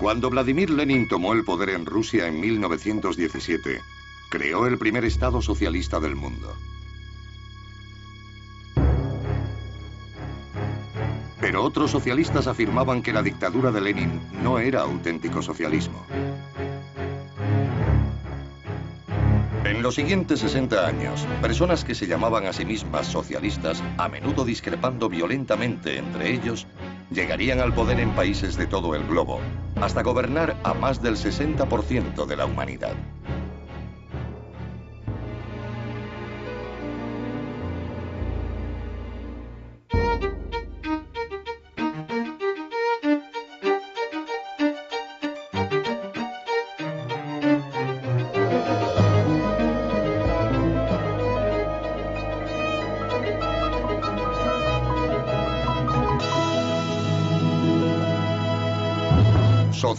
Cuando Vladimir Lenin tomó el poder en Rusia en 1917, creó el primer Estado socialista del mundo. Pero otros socialistas afirmaban que la dictadura de Lenin no era auténtico socialismo. En los siguientes 60 años, personas que se llamaban a sí mismas socialistas, a menudo discrepando violentamente entre ellos, llegarían al poder en países de todo el globo, hasta gobernar a más del 60% de la humanidad.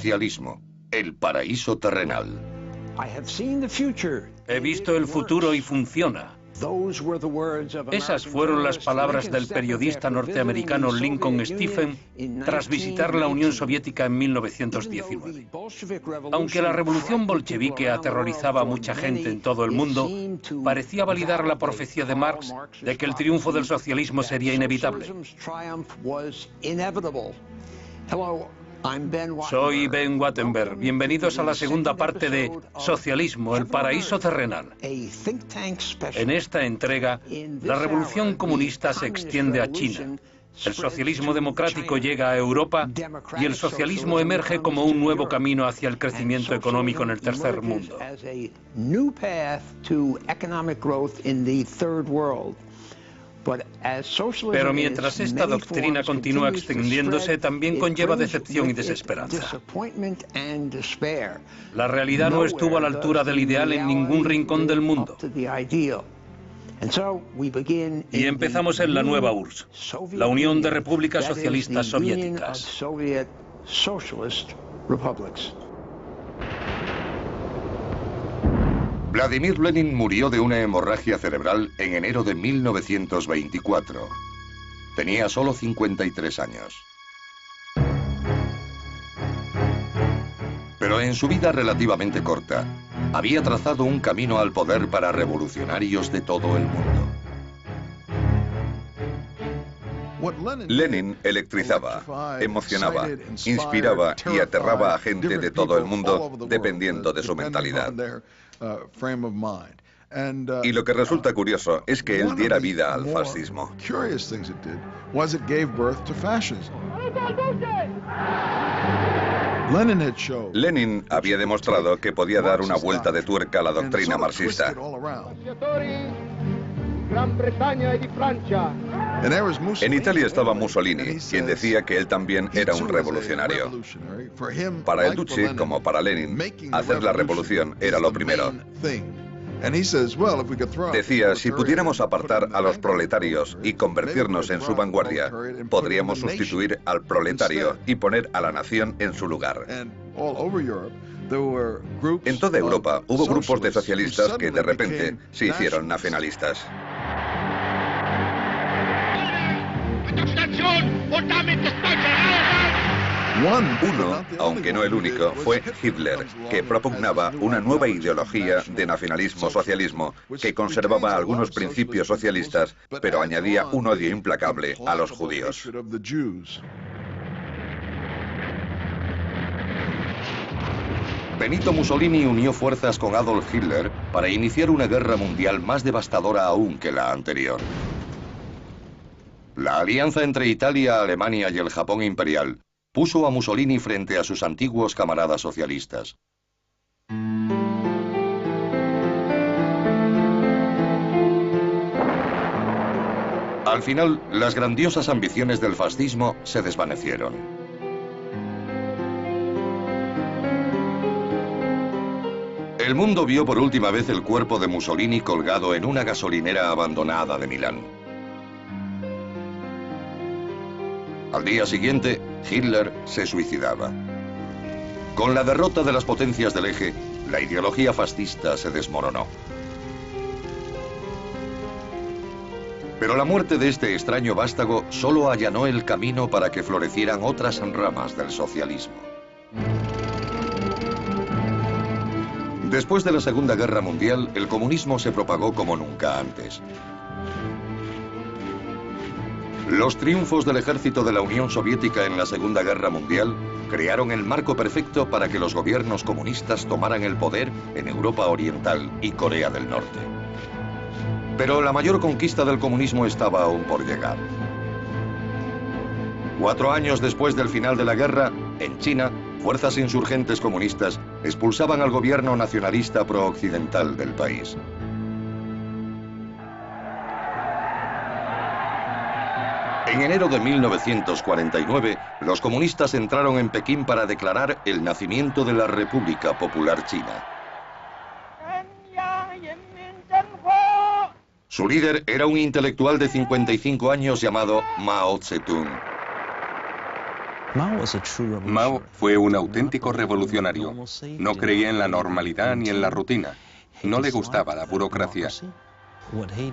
Socialismo, el paraíso terrenal. He visto el futuro y funciona. Esas fueron las palabras del periodista norteamericano Lincoln Stephen tras visitar la Unión Soviética en 1919. Aunque la revolución bolchevique aterrorizaba a mucha gente en todo el mundo, parecía validar la profecía de Marx de que el triunfo del socialismo sería inevitable. Soy Ben Wattenberg. Bienvenidos a la segunda parte de Socialismo, el paraíso terrenal. En esta entrega, la revolución comunista se extiende a China. El socialismo democrático llega a Europa y el socialismo emerge como un nuevo camino hacia el crecimiento económico en el tercer mundo. Pero mientras esta doctrina continúa extendiéndose, también conlleva decepción y desesperanza. La realidad no estuvo a la altura del ideal en ningún rincón del mundo. Y empezamos en la nueva URSS, la Unión de Repúblicas Socialistas Soviéticas. Vladimir Lenin murió de una hemorragia cerebral en enero de 1924. Tenía solo 53 años. Pero en su vida relativamente corta, había trazado un camino al poder para revolucionarios de todo el mundo. Lenin electrizaba, emocionaba, inspiraba y aterraba a gente de todo el mundo dependiendo de su mentalidad. Y lo que resulta curioso es que él diera vida al fascismo. Lenin había demostrado que podía dar una vuelta de tuerca a la doctrina marxista. En Italia estaba Mussolini, quien decía que él también era un revolucionario. Para el Duce, como para Lenin, hacer la revolución era lo primero. Decía, si pudiéramos apartar a los proletarios y convertirnos en su vanguardia, podríamos sustituir al proletario y poner a la nación en su lugar. En toda Europa hubo grupos de socialistas que de repente se hicieron nacionalistas. Uno, aunque no el único, fue Hitler, que propugnaba una nueva ideología de nacionalismo-socialismo que conservaba algunos principios socialistas, pero añadía un odio implacable a los judíos. Benito Mussolini unió fuerzas con Adolf Hitler para iniciar una guerra mundial más devastadora aún que la anterior. La alianza entre Italia, Alemania y el Japón imperial puso a Mussolini frente a sus antiguos camaradas socialistas. Al final, las grandiosas ambiciones del fascismo se desvanecieron. El mundo vio por última vez el cuerpo de Mussolini colgado en una gasolinera abandonada de Milán. Al día siguiente, Hitler se suicidaba. Con la derrota de las potencias del eje, la ideología fascista se desmoronó. Pero la muerte de este extraño vástago solo allanó el camino para que florecieran otras ramas del socialismo. Después de la Segunda Guerra Mundial, el comunismo se propagó como nunca antes. Los triunfos del ejército de la Unión Soviética en la Segunda Guerra Mundial crearon el marco perfecto para que los gobiernos comunistas tomaran el poder en Europa Oriental y Corea del Norte. Pero la mayor conquista del comunismo estaba aún por llegar. 4 años después del final de la guerra, en China, fuerzas insurgentes comunistas expulsaban al gobierno nacionalista pro-occidental del país. En enero de 1949, los comunistas entraron en Pekín para declarar el nacimiento de la República Popular China. Su líder era un intelectual de 55 años llamado Mao Zedong. Mao fue un auténtico revolucionario. No creía en la normalidad ni en la rutina. No le gustaba la burocracia.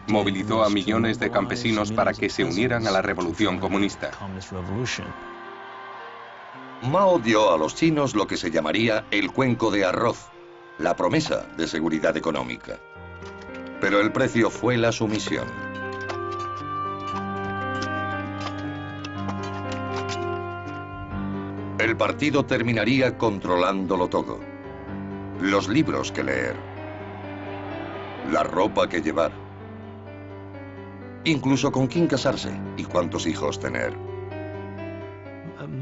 Movilizó a millones de campesinos para que se unieran a la revolución comunista. Mao dio a los chinos lo que se llamaría el cuenco de arroz, la promesa de seguridad económica. Pero el precio fue la sumisión. El partido terminaría controlándolo todo. Los libros que leer, la ropa que llevar, incluso con quién casarse y cuántos hijos tener.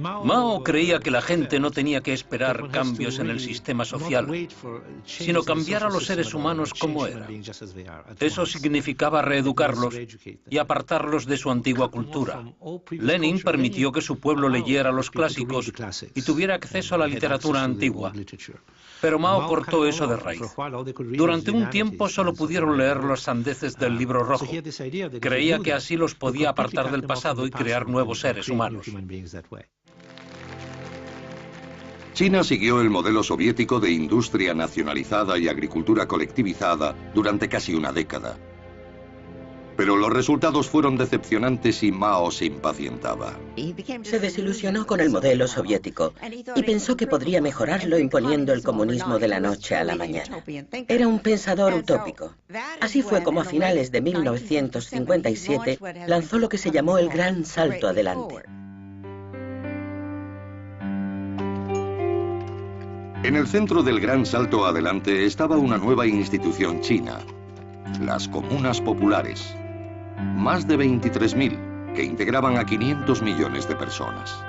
Mao creía que la gente no tenía que esperar cambios en el sistema social, sino cambiar a los seres humanos como eran. Eso significaba reeducarlos y apartarlos de su antigua cultura. Lenin permitió que su pueblo leyera los clásicos y tuviera acceso a la literatura antigua. Pero Mao cortó eso de raíz. Durante un tiempo solo pudieron leer los sandeces del Libro Rojo. Creía que así los podía apartar del pasado y crear nuevos seres humanos. China siguió el modelo soviético de industria nacionalizada y agricultura colectivizada durante casi una década. Pero los resultados fueron decepcionantes y Mao se impacientaba. Se desilusionó con el modelo soviético y pensó que podría mejorarlo imponiendo el comunismo de la noche a la mañana. Era un pensador utópico. Así fue como a finales de 1957 lanzó lo que se llamó el Gran Salto Adelante. En el centro del Gran Salto Adelante estaba una nueva institución china, las Comunas Populares. Más de 23.000, que integraban a 500 millones de personas.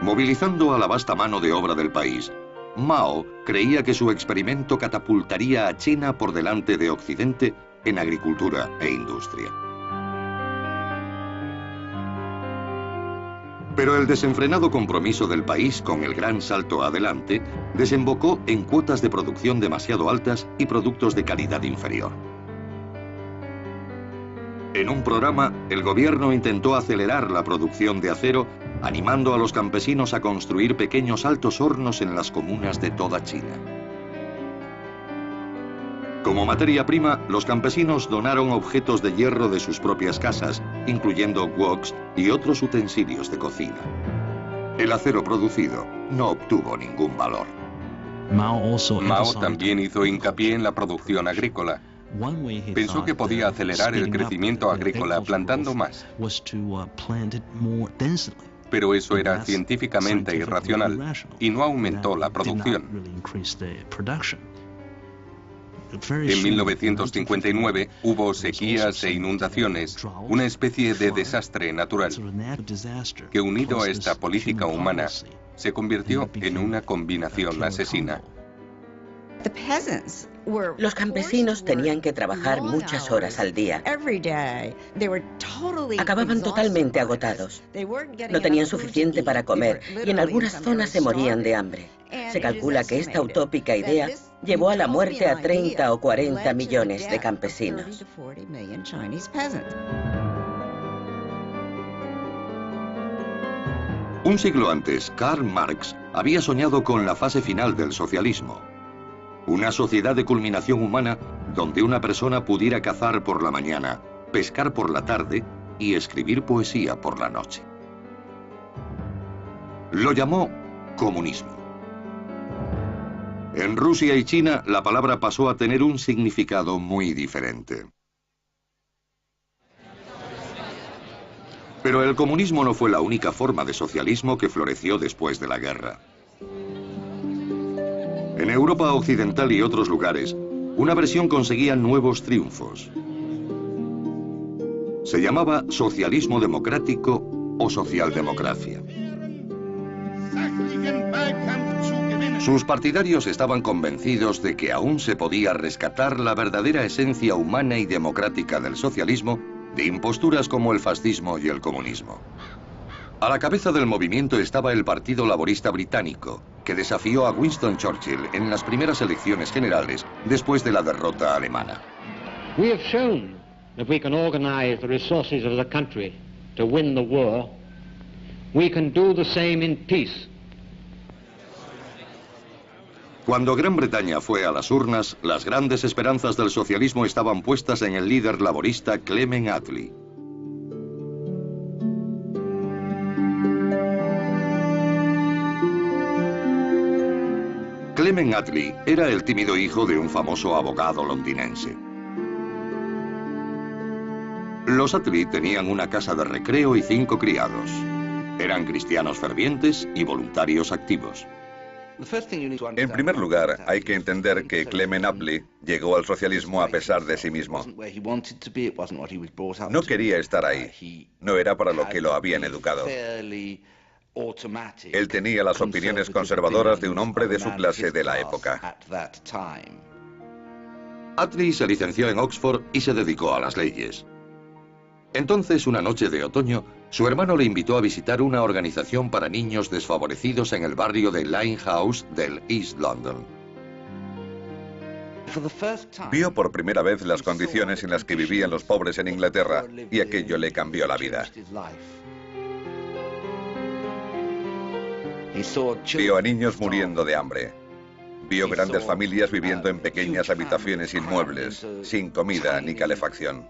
Movilizando a la vasta mano de obra del país, Mao creía que su experimento catapultaría a China por delante de Occidente en agricultura e industria. Pero el desenfrenado compromiso del país con el Gran Salto Adelante desembocó en cuotas de producción demasiado altas y productos de calidad inferior. En un programa, el gobierno intentó acelerar la producción de acero, animando a los campesinos a construir pequeños altos hornos en las comunas de toda China. Como materia prima, los campesinos donaron objetos de hierro de sus propias casas, incluyendo woks y otros utensilios de cocina. El acero producido no obtuvo ningún valor. Mao también hizo hincapié en la producción agrícola. Pensó que podía acelerar el crecimiento agrícola plantando más. Pero eso era científicamente irracional y no aumentó la producción. En 1959 hubo sequías e inundaciones, una especie de desastre natural, que unido a esta política humana, se convirtió en una combinación asesina. Los campesinos tenían que trabajar muchas horas al día. Acababan totalmente agotados. No tenían suficiente para comer y en algunas zonas se morían de hambre. Se calcula que esta utópica idea llevó a la muerte a 30 o 40 millones de campesinos. Un siglo antes, Karl Marx había soñado con la fase final del socialismo. Una sociedad de culminación humana donde una persona pudiera cazar por la mañana, pescar por la tarde y escribir poesía por la noche. Lo llamó comunismo. En Rusia y China, la palabra pasó a tener un significado muy diferente. Pero el comunismo no fue la única forma de socialismo que floreció después de la guerra. En Europa Occidental y otros lugares, una versión conseguía nuevos triunfos. Se llamaba socialismo democrático o socialdemocracia. Sus partidarios estaban convencidos de que aún se podía rescatar la verdadera esencia humana y democrática del socialismo de imposturas como el fascismo y el comunismo. A la cabeza del movimiento estaba el Partido Laborista Británico, que desafió a Winston Churchill en las primeras elecciones generales después de la derrota alemana. We have shown that we can organize the resources of the country to win the war. We can do the same in peace. Cuando Gran Bretaña fue a las urnas, las grandes esperanzas del socialismo estaban puestas en el líder laborista Clement Attlee. Clement Attlee era el tímido hijo de un famoso abogado londinense. Los Attlee tenían una casa de recreo y 5 criados. Eran cristianos fervientes y voluntarios activos. En primer lugar, hay que entender que Clement Attlee llegó al socialismo a pesar de sí mismo. No quería estar ahí. No era para lo que lo habían educado. Él tenía las opiniones conservadoras de un hombre de su clase de la época. Attlee se licenció en Oxford y se dedicó a las leyes. Entonces, una noche de otoño, su hermano le invitó a visitar una organización para niños desfavorecidos en el barrio de Limehouse del East London. Vio por primera vez las condiciones en las que vivían los pobres en Inglaterra y aquello le cambió la vida. Vio a niños muriendo de hambre. Vio grandes familias viviendo en pequeñas habitaciones sin muebles, sin comida ni calefacción.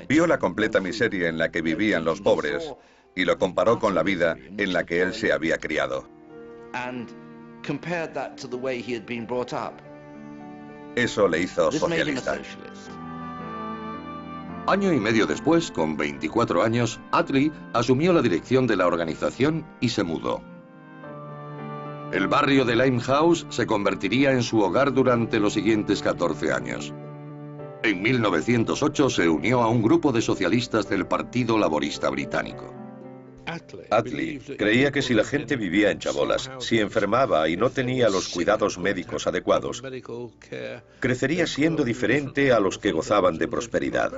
Vio la completa miseria en la que vivían los pobres y lo comparó con la vida en la que él se había criado. Eso le hizo socialista. Año y medio después, con 24 años, Attlee asumió la dirección de la organización y se mudó. El barrio de Limehouse se convertiría en su hogar durante los siguientes 14 años. En 1908 se unió a un grupo de socialistas del Partido Laborista Británico. Attlee creía que si la gente vivía en chabolas, si enfermaba y no tenía los cuidados médicos adecuados, crecería siendo diferente a los que gozaban de prosperidad.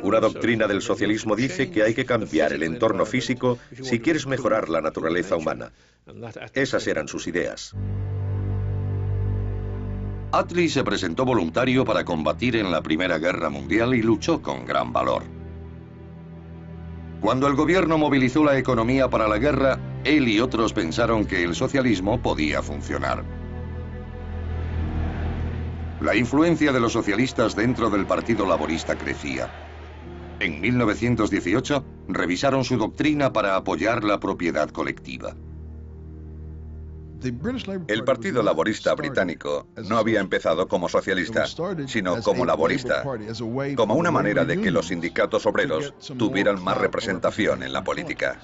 Una doctrina del socialismo dice que hay que cambiar el entorno físico si quieres mejorar la naturaleza humana. Esas eran sus ideas. Attlee se presentó voluntario para combatir en la Primera Guerra Mundial y luchó con gran valor. Cuando el gobierno movilizó la economía para la guerra, él y otros pensaron que el socialismo podía funcionar. La influencia de los socialistas dentro del Partido Laborista crecía. En 1918, revisaron su doctrina para apoyar la propiedad colectiva. El Partido Laborista Británico no había empezado como socialista, sino como laborista, como una manera de que los sindicatos obreros tuvieran más representación en la política.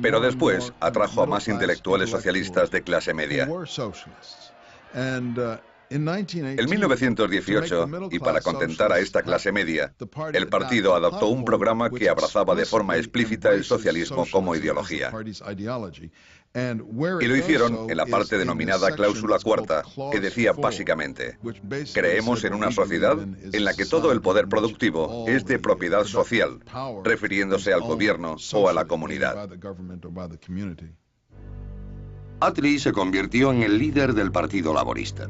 Pero después atrajo a más intelectuales socialistas de clase media. En 1918, y para contentar a esta clase media, el partido adoptó un programa que abrazaba de forma explícita el socialismo como ideología. Y lo hicieron en la parte denominada cláusula cuarta, que decía básicamente: creemos en una sociedad en la que todo el poder productivo es de propiedad social, refiriéndose al gobierno o a la comunidad. Attlee se convirtió en el líder del Partido Laborista.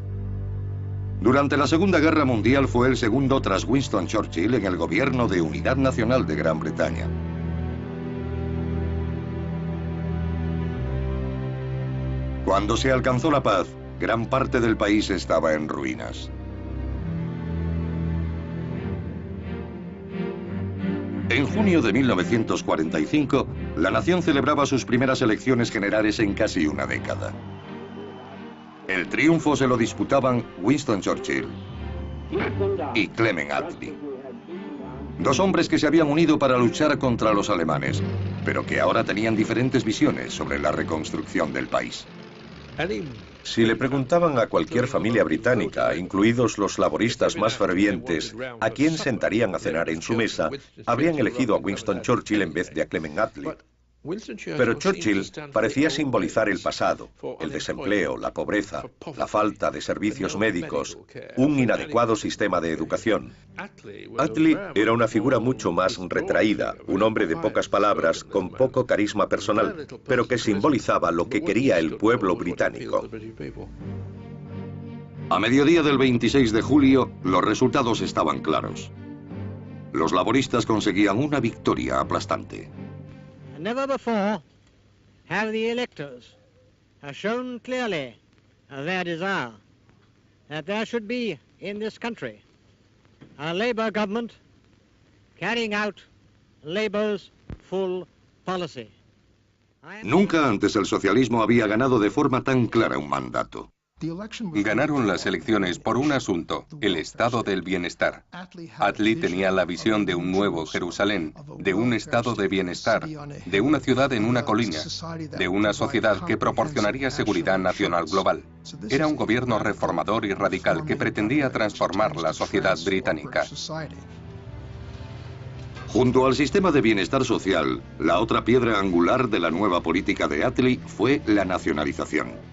Durante la Segunda Guerra Mundial fue el segundo tras Winston Churchill en el gobierno de unidad nacional de Gran Bretaña. Cuando se alcanzó la paz, gran parte del país estaba en ruinas. En junio de 1945, la nación celebraba sus primeras elecciones generales en casi una década. El triunfo se lo disputaban Winston Churchill y Clement Attlee. Dos hombres que se habían unido para luchar contra los alemanes, pero que ahora tenían diferentes visiones sobre la reconstrucción del país. Si le preguntaban a cualquier familia británica, incluidos los laboristas más fervientes, a quién sentarían a cenar en su mesa, habrían elegido a Winston Churchill en vez de a Clement Attlee. Pero Churchill parecía simbolizar el pasado, el desempleo, la pobreza, la falta de servicios médicos, un inadecuado sistema de educación. Attlee era una figura mucho más retraída, un hombre de pocas palabras, con poco carisma personal, pero que simbolizaba lo que quería el pueblo británico. A mediodía del 26 de julio, los resultados estaban claros. Los laboristas conseguían una victoria aplastante. Never before have the electors shown clearly their desire that there should be in this country a Labour government carrying out Labour's full policy. Nunca antes el socialismo había ganado de forma tan clara un mandato. Ganaron las elecciones por un asunto, el estado del bienestar. Attlee tenía la visión de un nuevo Jerusalén, de un estado de bienestar, de una ciudad en una colina, de una sociedad que proporcionaría seguridad nacional global. Era un gobierno reformador y radical que pretendía transformar la sociedad británica. Junto al sistema de bienestar social, la otra piedra angular de la nueva política de Attlee fue la nacionalización.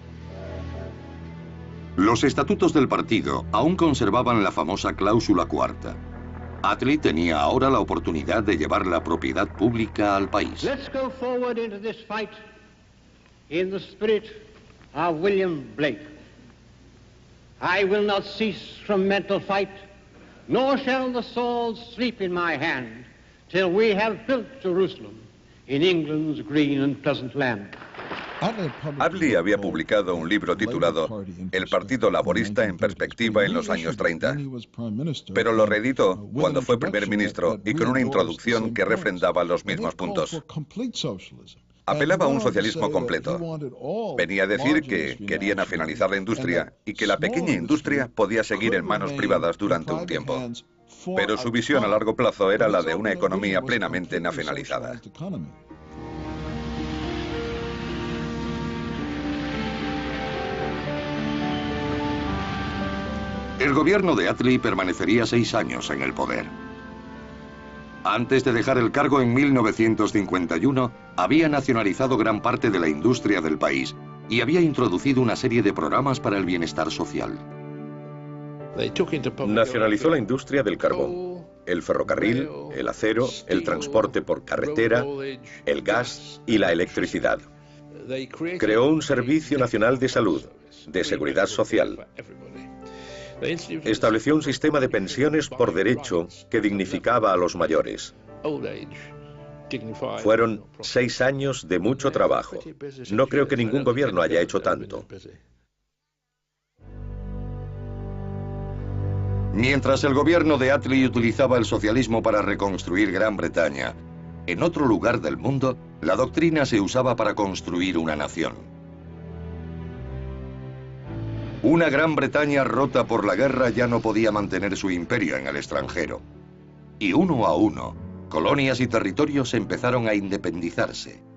Los estatutos del partido aún conservaban la famosa cláusula cuarta. Attlee tenía ahora la oportunidad de llevar la propiedad pública al país. Let's go forward into this fight in the spirit of William Blake. I will not cease from mental fight, nor shall the sword sleep in my hand, till we have built Jerusalem in England's green and pleasant land. Attlee había publicado un libro titulado El Partido Laborista en Perspectiva en los años 30, pero lo reeditó cuando fue primer ministro y con una introducción que refrendaba los mismos puntos. Apelaba a un socialismo completo. Venía a decir que quería nacionalizar la industria y que la pequeña industria podía seguir en manos privadas durante un tiempo. Pero su visión a largo plazo era la de una economía plenamente nacionalizada. El gobierno de Attlee permanecería 6 años en el poder. Antes de dejar el cargo en 1951, había nacionalizado gran parte de la industria del país y había introducido una serie de programas para el bienestar social. Nacionalizó la industria del carbón, el ferrocarril, el acero, el transporte por carretera, el gas y la electricidad. Creó un Servicio Nacional de Salud, de Seguridad Social. Estableció un sistema de pensiones por derecho que dignificaba a los mayores. Fueron 6 años de mucho trabajo. No creo que ningún gobierno haya hecho tanto. Mientras el gobierno de Attlee utilizaba el socialismo para reconstruir Gran Bretaña, en otro lugar del mundo, la doctrina se usaba para construir una nación. Una Gran Bretaña rota por la guerra ya no podía mantener su imperio en el extranjero. Y uno a uno, colonias y territorios empezaron a independizarse.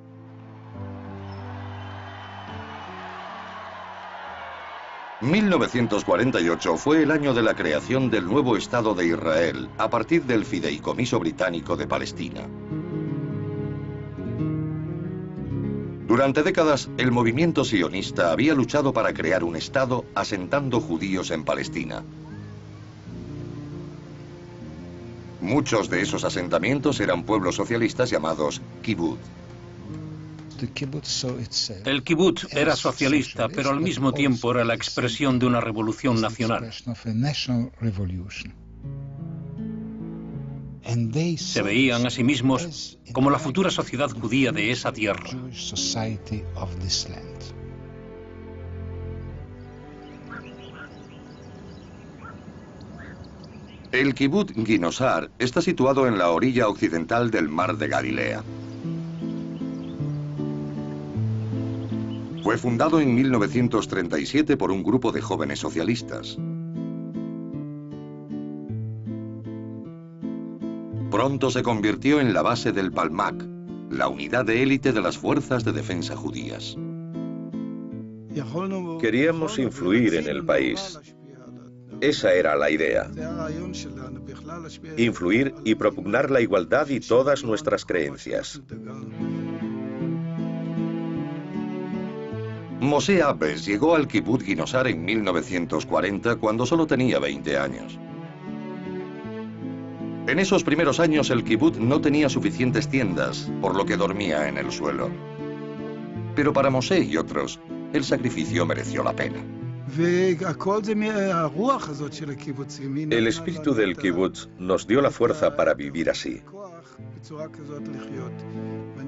...1948 fue el año de la creación del nuevo Estado de Israel a partir del Fideicomiso Británico de Palestina. Durante décadas, el movimiento sionista había luchado para crear un Estado asentando judíos en Palestina. Muchos de esos asentamientos eran pueblos socialistas llamados kibbutz. El kibbutz era socialista, pero al mismo tiempo era la expresión de una revolución nacional. Se veían a sí mismos como la futura sociedad judía de esa tierra. El Kibbutz Ginosar está situado en la orilla occidental del Mar de Galilea. Fue fundado en 1937 por un grupo de jóvenes socialistas. Pronto se convirtió en la base del Palmach, la unidad de élite de las fuerzas de defensa judías. Queríamos influir en el país. Esa era la idea. Influir y propugnar la igualdad y todas nuestras creencias. Moshe Abbes llegó al Kibbutz Ginosar en 1940 cuando solo tenía 20 años. En esos primeros años el kibbutz no tenía suficientes tiendas, por lo que dormía en el suelo. Pero para Moshe y otros, el sacrificio mereció la pena. El espíritu del kibbutz nos dio la fuerza para vivir así.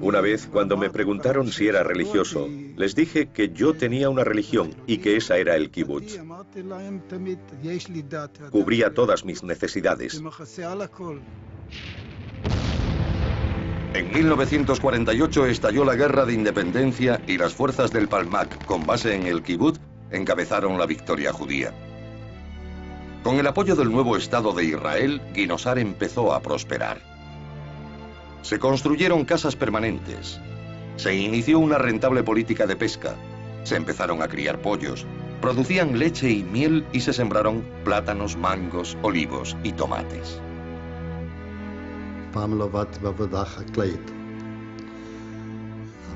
Una vez, cuando me preguntaron si era religioso, les dije que yo tenía una religión y que esa era el kibbutz. Cubría todas mis necesidades. En 1948 estalló la Guerra de Independencia y las fuerzas del Palmach, con base en el kibbutz, encabezaron la victoria judía. Con el apoyo del nuevo Estado de Israel, Ginosar empezó a prosperar. Se construyeron casas permanentes. Se inició una rentable política de pesca. Se empezaron a criar pollos. Producían leche y miel y se sembraron plátanos, mangos, olivos y tomates.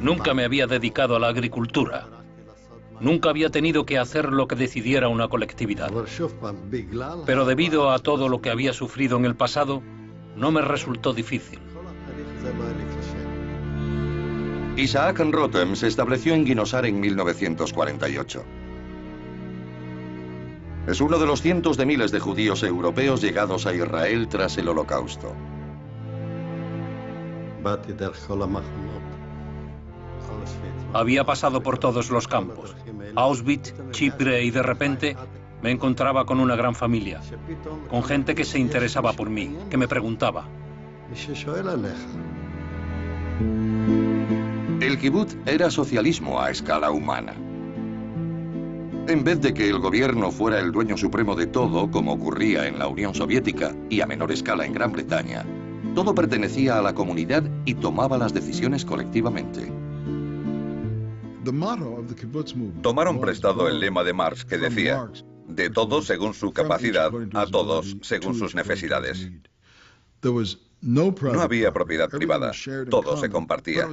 Nunca me había dedicado a la agricultura. Nunca había tenido que hacer lo que decidiera una colectividad. Pero debido a todo lo que había sufrido en el pasado, no me resultó difícil. Isaac Rotem se estableció en Ginosar en 1948. Es uno de los cientos de miles de judíos europeos llegados a Israel tras el Holocausto. Había pasado por todos los campos, Auschwitz, Chipre, y de repente me encontraba con una gran familia, con gente que se interesaba por mí, que me preguntaba. El kibbutz era socialismo a escala humana. En vez de que el gobierno fuera el dueño supremo de todo, como ocurría en la Unión Soviética y a menor escala en Gran Bretaña, todo pertenecía a la comunidad y tomaba las decisiones colectivamente. Tomaron prestado el lema de Marx que decía: de todos según su capacidad, a todos según sus necesidades. No había propiedad privada, todo se compartía.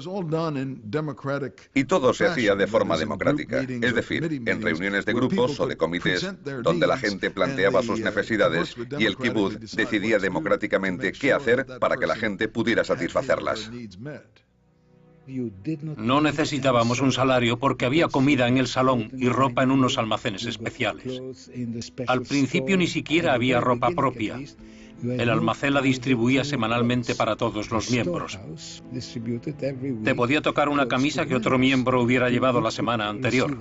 Y todo se hacía de forma democrática, es decir, en reuniones de grupos o de comités, donde la gente planteaba sus necesidades y el kibbutz decidía democráticamente qué hacer para que la gente pudiera satisfacerlas. No necesitábamos un salario porque había comida en el salón y ropa en unos almacenes especiales. Al principio ni siquiera había ropa propia. El almacén la distribuía semanalmente para todos los miembros. Te podía tocar una camisa que otro miembro hubiera llevado la semana anterior.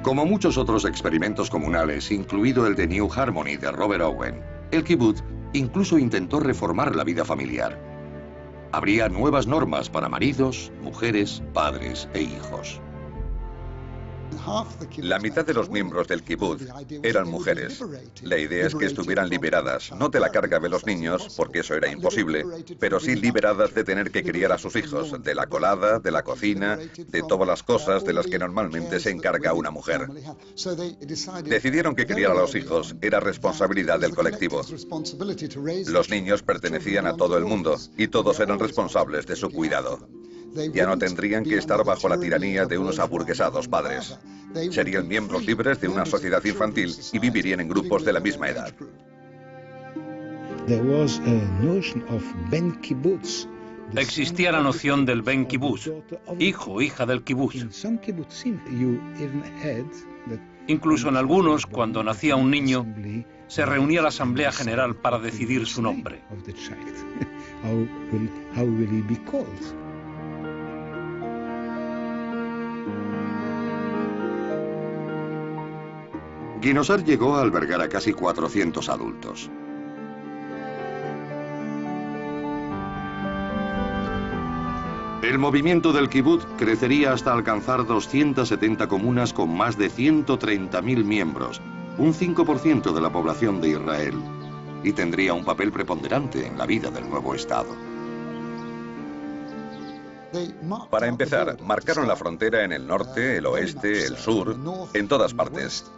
Como muchos otros experimentos comunales, incluido el de New Harmony de Robert Owen, el kibbutz incluso intentó reformar la vida familiar. Habría nuevas normas para maridos, mujeres, padres e hijos. La mitad de los miembros del kibbutz eran mujeres. La idea es que estuvieran liberadas, no de la carga de los niños, porque eso era imposible, pero sí liberadas de tener que criar a sus hijos, de la colada, de la cocina, de todas las cosas de las que normalmente se encarga una mujer. Decidieron que criar a los hijos era responsabilidad del colectivo. Los niños pertenecían a todo el mundo y todos eran responsables de su cuidado. Ya no tendrían que estar bajo la tiranía de unos aburguesados padres. Serían miembros libres de una sociedad infantil y vivirían en grupos de la misma edad. Existía la noción del Ben Kibbutz, hijo o hija del kibbutz. Incluso en algunos, cuando nacía un niño, se reunía la Asamblea General para decidir su nombre. Guinosar llegó a albergar a casi 400 adultos. El movimiento del kibutz crecería hasta alcanzar 270 comunas con más de 130.000 miembros, un 5% de la población de Israel, y tendría un papel preponderante en la vida del nuevo Estado. Para empezar, marcaron la frontera en el norte, el oeste, el sur, en todas partes.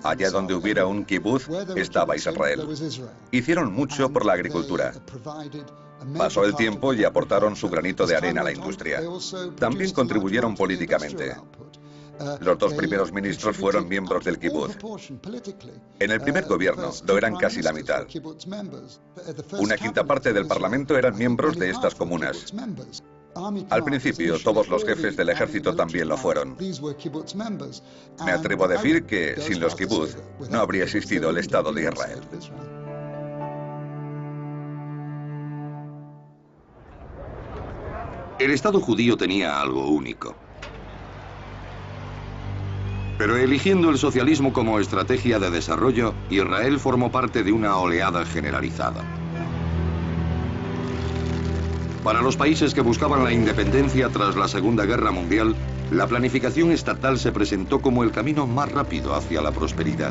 Allá donde hubiera un kibutz, estaba Israel. Hicieron mucho por la agricultura. Pasó el tiempo y aportaron su granito de arena a la industria. También contribuyeron políticamente. Los dos primeros ministros fueron miembros del kibutz. En el primer gobierno lo eran casi la mitad. Una quinta parte del parlamento eran miembros de estas comunas. Al principio, todos los jefes del ejército también lo fueron. Me atrevo a decir que, sin los kibutz, no habría existido el Estado de Israel. El Estado judío tenía algo único. Pero eligiendo el socialismo como estrategia de desarrollo, Israel formó parte de una oleada generalizada. Para los países que buscaban la independencia tras la Segunda Guerra Mundial, la planificación estatal se presentó como el camino más rápido hacia la prosperidad.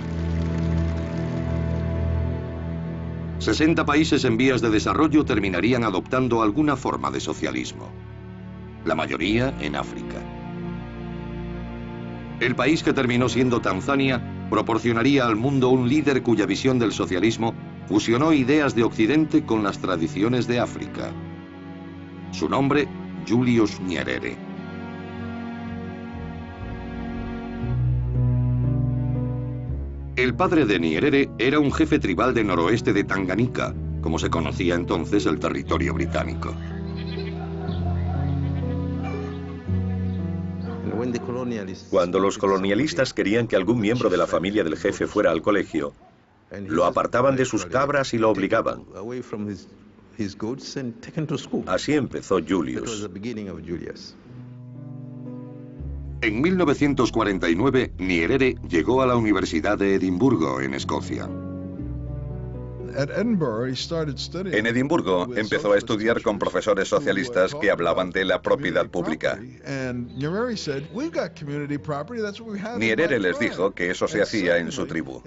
60 países en vías de desarrollo terminarían adoptando alguna forma de socialismo. La mayoría en África. El país que terminó siendo Tanzania proporcionaría al mundo un líder cuya visión del socialismo fusionó ideas de Occidente con las tradiciones de África. Su nombre, Julius Nyerere. El padre de Nyerere era un jefe tribal del noroeste de Tanganica, como se conocía entonces el territorio británico. Cuando los colonialistas querían que algún miembro de la familia del jefe fuera al colegio, lo apartaban de sus cabras y lo obligaban. Así empezó Julius. En 1949, Nyerere llegó a la Universidad de Edimburgo, en Escocia. En Edimburgo empezó a estudiar con profesores socialistas que hablaban de la propiedad pública. Nyerere les dijo que eso se hacía en su tribu.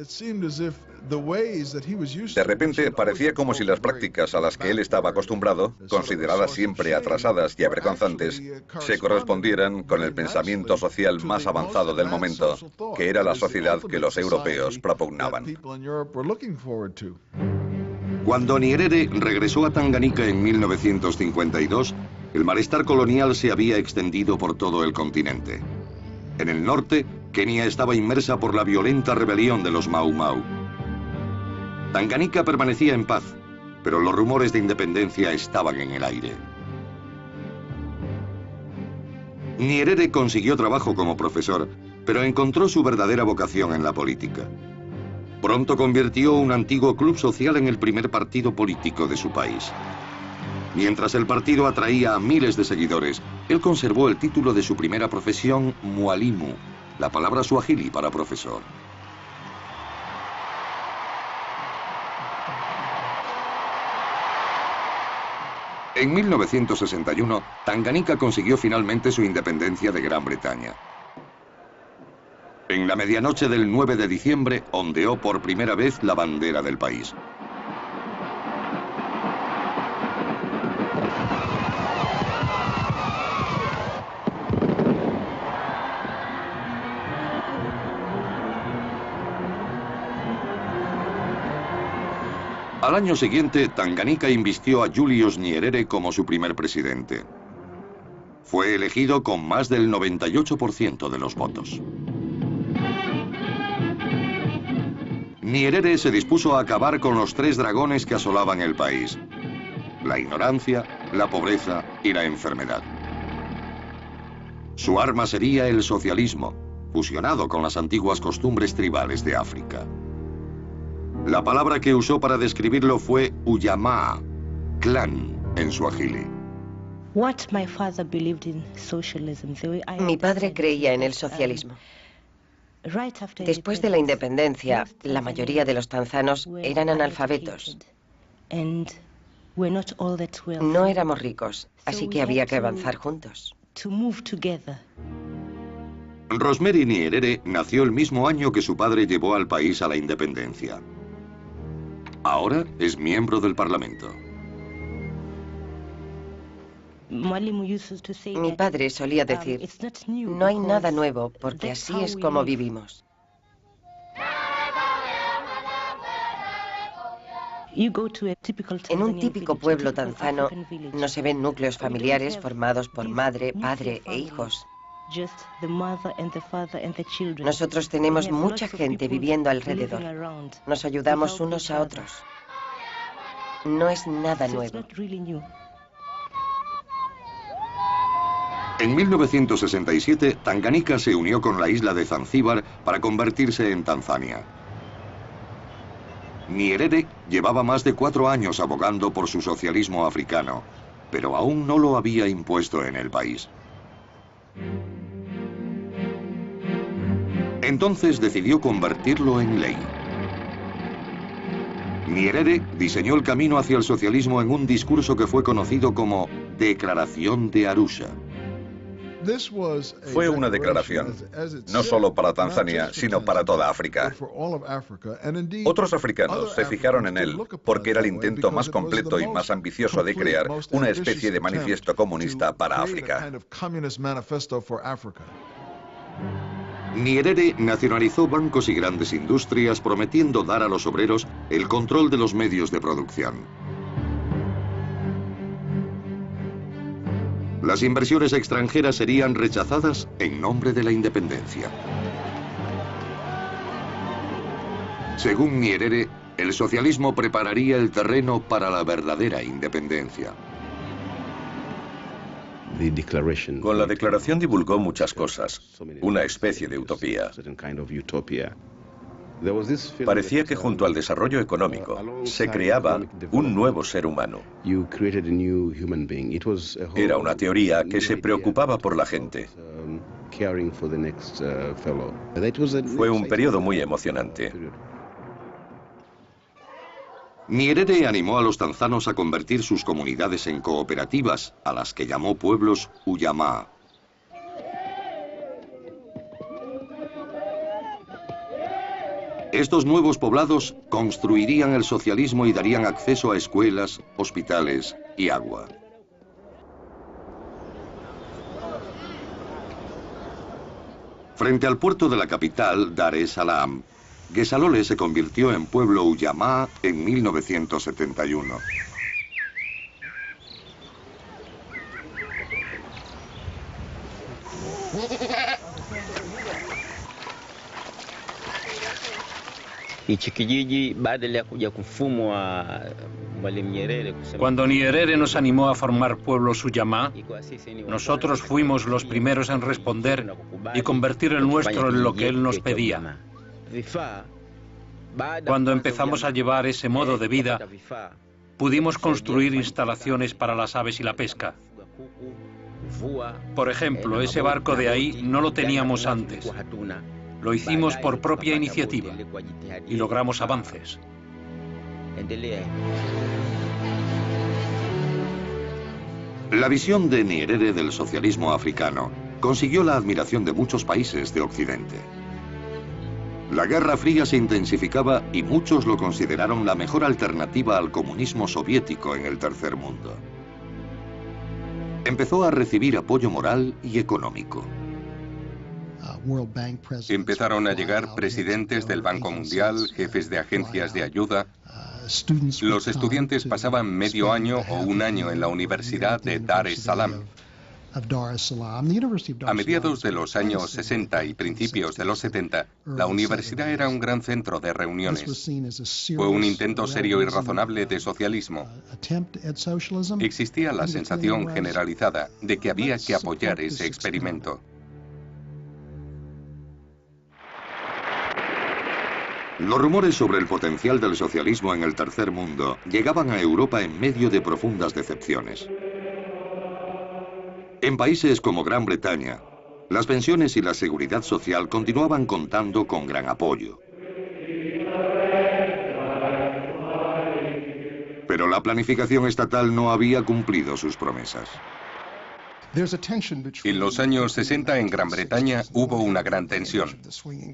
De repente parecía como si las prácticas a las que él estaba acostumbrado, consideradas siempre atrasadas y avergonzantes, se correspondieran con el pensamiento social más avanzado del momento, que era la sociedad que los europeos propugnaban. Cuando Nyerere regresó a Tanganica en 1952, el malestar colonial se había extendido por todo el continente. En el norte, Kenia estaba inmersa por la violenta rebelión de los Mau Mau. Tanganica permanecía en paz, pero los rumores de independencia estaban en el aire. Nyerere consiguió trabajo como profesor, pero encontró su verdadera vocación en la política. Pronto convirtió un antiguo club social en el primer partido político de su país. Mientras el partido atraía a miles de seguidores, él conservó el título de su primera profesión, mwalimu, la palabra suajili para profesor. En 1961, Tanganica consiguió finalmente su independencia de Gran Bretaña. En la medianoche del 9 de diciembre, ondeó por primera vez la bandera del país. Al año siguiente, Tanganica invistió a Julius Nyerere como su primer presidente. Fue elegido con más del 98% de los votos. Nyerere se dispuso a acabar con los tres dragones que asolaban el país: la ignorancia, la pobreza y la enfermedad. Su arma sería el socialismo, fusionado con las antiguas costumbres tribales de África. La palabra que usó para describirlo fue ujamaa, clan en suajili. Mi padre creía en el socialismo. Después de la independencia, la mayoría de los tanzanos eran analfabetos. No éramos ricos, así que había que avanzar juntos. Rosemary Nyerere nació el mismo año que su padre llevó al país a la independencia. Ahora es miembro del Parlamento. Mi padre solía decir, no hay nada nuevo porque así es como vivimos. En un típico pueblo tanzano no se ven núcleos familiares formados por madre, padre e hijos. Nosotros tenemos mucha gente viviendo alrededor. Nos ayudamos unos a otros. No es nada nuevo. En 1967, Tanganica se unió con la isla de Zanzíbar para convertirse en Tanzania. Nyerere llevaba más de 4 años abogando por su socialismo africano, pero aún no lo había impuesto en el país. Entonces decidió convertirlo en ley. Nyerere diseñó el camino hacia el socialismo en un discurso que fue conocido como Declaración de Arusha. Fue una declaración, no solo para Tanzania, sino para toda África. Otros africanos se fijaron en él porque era el intento más completo y más ambicioso de crear una especie de manifiesto comunista para África. Nyerere nacionalizó bancos y grandes industrias, prometiendo dar a los obreros el control de los medios de producción. Las inversiones extranjeras serían rechazadas en nombre de la independencia. Según Nyerere, el socialismo prepararía el terreno para la verdadera independencia. Con la declaración divulgó muchas cosas, una especie de utopía. Parecía que junto al desarrollo económico se creaba un nuevo ser humano. Era una teoría que se preocupaba por la gente. Fue un periodo muy emocionante. Nyerere animó a los tanzanos a convertir sus comunidades en cooperativas, a las que llamó pueblos Ujamaa. Estos nuevos poblados construirían el socialismo y darían acceso a escuelas, hospitales y agua. Frente al puerto de la capital, Dar es Salaam, Gesalole se convirtió en pueblo Ujamaa en 1971. Cuando Nyerere nos animó a formar pueblos Ujamaa, nosotros fuimos los primeros en responder y convertir el nuestro en lo que él nos pedía. Cuando empezamos a llevar ese modo de vida, pudimos construir instalaciones para las aves y la pesca. Por ejemplo, ese barco de ahí no lo teníamos antes. Lo hicimos por propia iniciativa y logramos avances. La visión de Nyerere del socialismo africano consiguió la admiración de muchos países de Occidente. La Guerra Fría se intensificaba y muchos lo consideraron la mejor alternativa al comunismo soviético en el tercer mundo. Empezó a recibir apoyo moral y económico. Empezaron a llegar presidentes del Banco Mundial, jefes de agencias de ayuda. Los estudiantes pasaban medio año o un año en la Universidad de Dar es Salaam. A mediados de los años 60 y principios de los 70, la universidad era un gran centro de reuniones. Fue un intento serio y razonable de socialismo. Existía la sensación generalizada de que había que apoyar ese experimento. Los rumores sobre el potencial del socialismo en el tercer mundo llegaban a Europa en medio de profundas decepciones. En países como Gran Bretaña, Las pensiones y la seguridad social continuaban contando con gran apoyo. Pero la planificación estatal no había cumplido sus promesas. En los años 60 en Gran Bretaña hubo una gran tensión.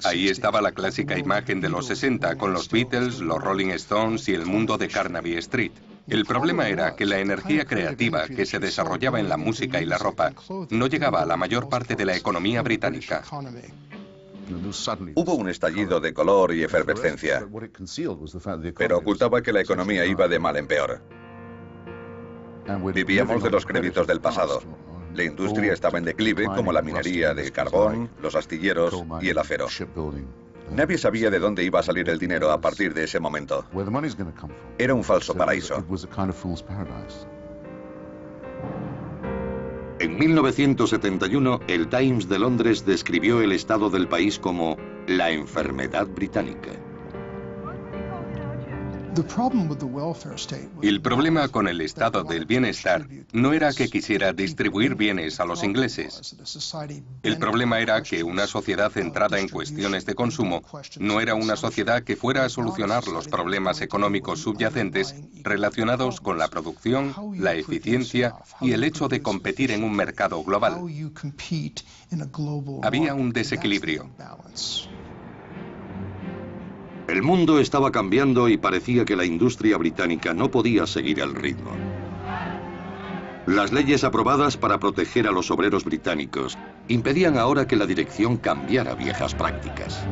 Ahí estaba la clásica imagen de los 60 con los Beatles, los Rolling Stones y el mundo de Carnaby Street. El problema era que la energía creativa que se desarrollaba en la música y la ropa no llegaba a la mayor parte de la economía británica. Hubo un estallido de color y efervescencia, pero ocultaba que la economía iba de mal en peor. Vivíamos de los créditos del pasado. La industria estaba en declive, como la minería de carbón, los astilleros y el acero. Nadie sabía de dónde iba a salir el dinero a partir de ese momento. Era un falso paraíso. En 1971, el Times de Londres describió el estado del país como la enfermedad británica. El problema con el estado del bienestar no era que quisiera distribuir bienes a los ingleses. El problema era que una sociedad centrada en cuestiones de consumo no era una sociedad que fuera a solucionar los problemas económicos subyacentes relacionados con la producción, la eficiencia y el hecho de competir en un mercado global. Había un desequilibrio. El mundo estaba cambiando y parecía que la industria británica no podía seguir el ritmo. Las leyes aprobadas para proteger a los obreros británicos impedían ahora que la dirección cambiara viejas prácticas.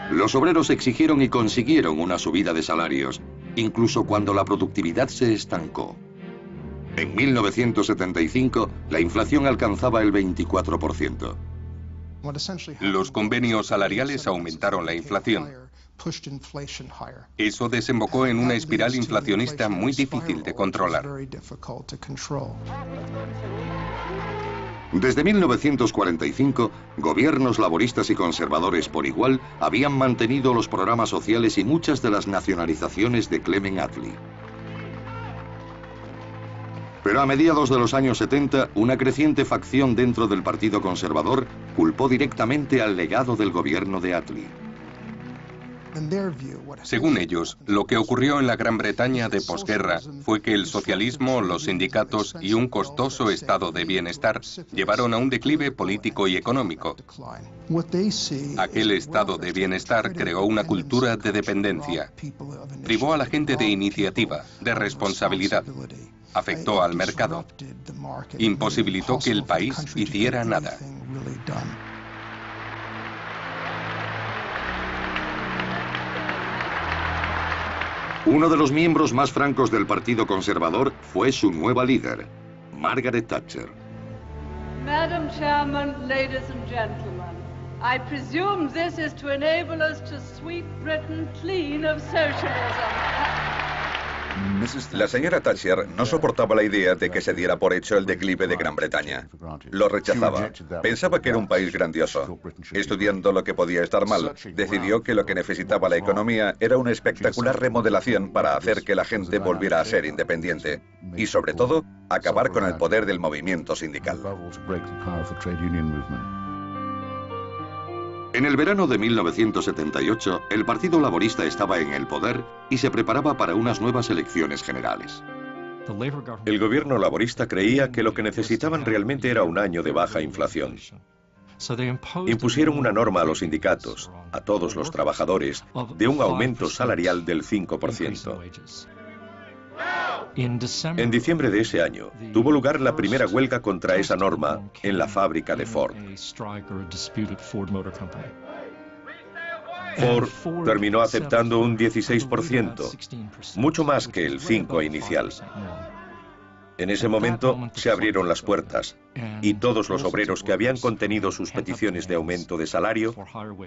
Los obreros exigieron y consiguieron una subida de salarios, incluso cuando la productividad se estancó. En 1975, la inflación alcanzaba el 24%. Los convenios salariales aumentaron la inflación. Eso desembocó en una espiral inflacionista muy difícil de controlar. Desde 1945, gobiernos laboristas y conservadores por igual habían mantenido los programas sociales y muchas de las nacionalizaciones de Clement Attlee. Pero a mediados de los años 70, una creciente facción dentro del Partido Conservador culpó directamente al legado del gobierno de Attlee. Según ellos, lo que ocurrió en la Gran Bretaña de posguerra fue que el socialismo, los sindicatos y un costoso estado de bienestar llevaron a un declive político y económico. Aquel estado de bienestar creó una cultura de dependencia, privó a la gente de iniciativa, de responsabilidad, afectó al mercado, imposibilitó que el país hiciera nada. Uno de los miembros más francos del Partido Conservador fue su nueva líder, Margaret Thatcher. Madam Chairman, ladies and gentlemen, I presume this is to enable us to sweep Britain clean of socialism. La señora Thatcher no soportaba la idea de que se diera por hecho el declive de Gran Bretaña. Lo rechazaba. Pensaba que era un país grandioso. Estudiando lo que podía estar mal, decidió que lo que necesitaba la economía era una espectacular remodelación para hacer que la gente volviera a ser independiente. Y sobre todo, acabar con el poder del movimiento sindical. En el verano de 1978, el Partido Laborista estaba en el poder y se preparaba para unas nuevas elecciones generales. El gobierno laborista creía que lo que necesitaban realmente era un año de baja inflación. Impusieron una norma a los sindicatos, a todos los trabajadores, de un aumento salarial del 5%. En diciembre de ese año, tuvo lugar la primera huelga contra esa norma en la fábrica de Ford. Ford terminó aceptando un 16%, mucho más que el 5% inicial. En ese momento se abrieron las puertas y todos los obreros que habían contenido sus peticiones de aumento de salario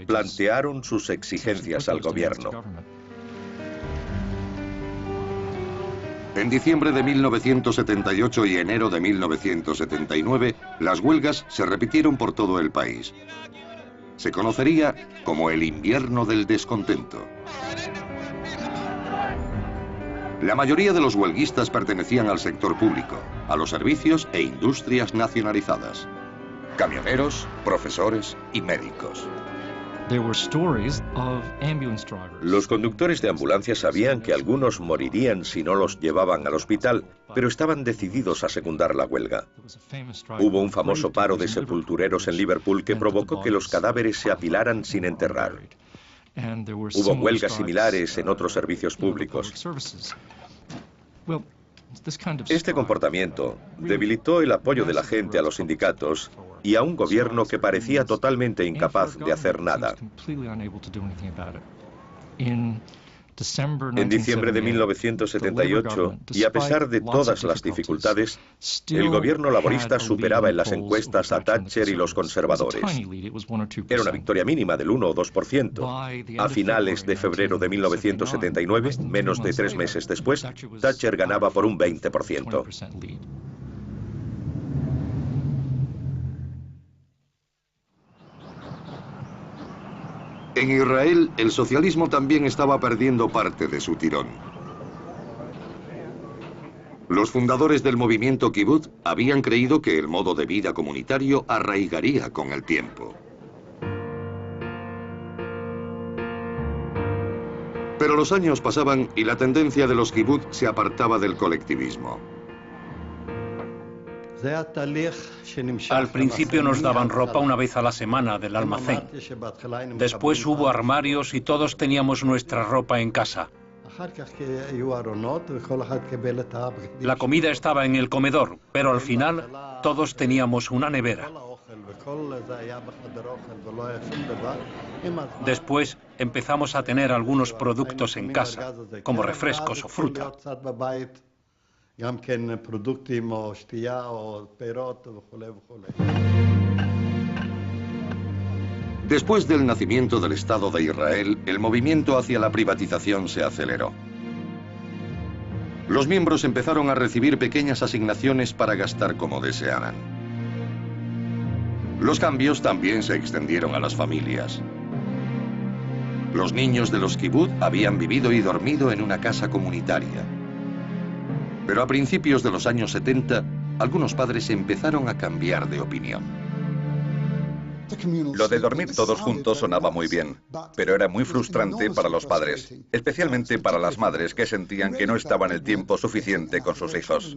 plantearon sus exigencias al gobierno. En diciembre de 1978 y enero de 1979, las huelgas se repitieron por todo el país. Se conocería como el invierno del descontento. La mayoría de los huelguistas pertenecían al sector público, a los servicios e industrias nacionalizadas. camioneros, profesores y médicos. Los conductores de ambulancias sabían que algunos morirían si no los llevaban al hospital, pero estaban decididos a secundar la huelga. Hubo un famoso paro de sepultureros en Liverpool que provocó que los cadáveres se apilaran sin enterrar. Hubo huelgas similares en otros servicios públicos. Este comportamiento debilitó el apoyo de la gente a los sindicatos y a un gobierno que parecía totalmente incapaz de hacer nada. En diciembre de 1978, y a pesar de todas las dificultades, el gobierno laborista superaba en las encuestas a Thatcher y los conservadores. Era una victoria mínima del 1 o 2%. A finales de febrero de 1979, menos de 3 meses después, Thatcher ganaba por un 20%. En Israel, el socialismo también estaba perdiendo parte de su tirón. Los fundadores del movimiento Kibbutz habían creído que el modo de vida comunitario arraigaría con el tiempo. Pero los años pasaban y la tendencia de los Kibbutz se apartaba del colectivismo. Al principio nos daban ropa una vez a la semana del almacén. Después hubo armarios y todos teníamos nuestra ropa en casa. La comida estaba en el comedor, pero al final todos teníamos una nevera. Después empezamos a tener algunos productos en casa, como refrescos o fruta. Después del nacimiento del Estado de Israel, el movimiento hacia la privatización se aceleró. Los miembros empezaron a recibir pequeñas asignaciones para gastar como desearan. Los cambios también se extendieron a las familias. Los niños de los kibbutz habían vivido y dormido en una casa comunitaria. Pero a principios de los años 70, algunos padres empezaron a cambiar de opinión. Lo de dormir todos juntos sonaba muy bien, pero era muy frustrante para los padres, especialmente para las madres que sentían que no estaban el tiempo suficiente con sus hijos.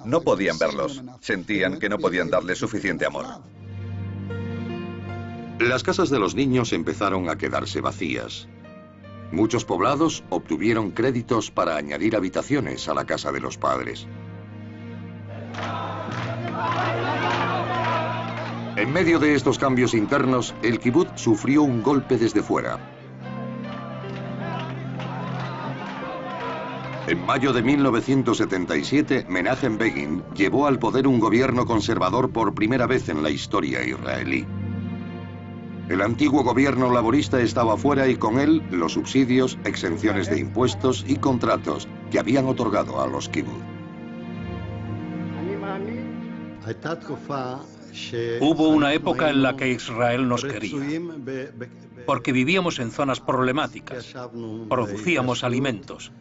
No podían verlos, sentían que no podían darles suficiente amor. Las casas de los niños empezaron a quedarse vacías. Muchos poblados obtuvieron créditos para añadir habitaciones a la casa de los padres. En medio de estos cambios internos, el kibbutz sufrió un golpe desde fuera. En mayo de 1977, Menachem Begin llevó al poder un gobierno conservador por primera vez en la historia israelí. El antiguo gobierno laborista estaba fuera y con él los subsidios, exenciones de impuestos y contratos que habían otorgado a los kibbutz. Hubo una época en la que Israel nos quería, porque vivíamos en zonas problemáticas, producíamos alimentos.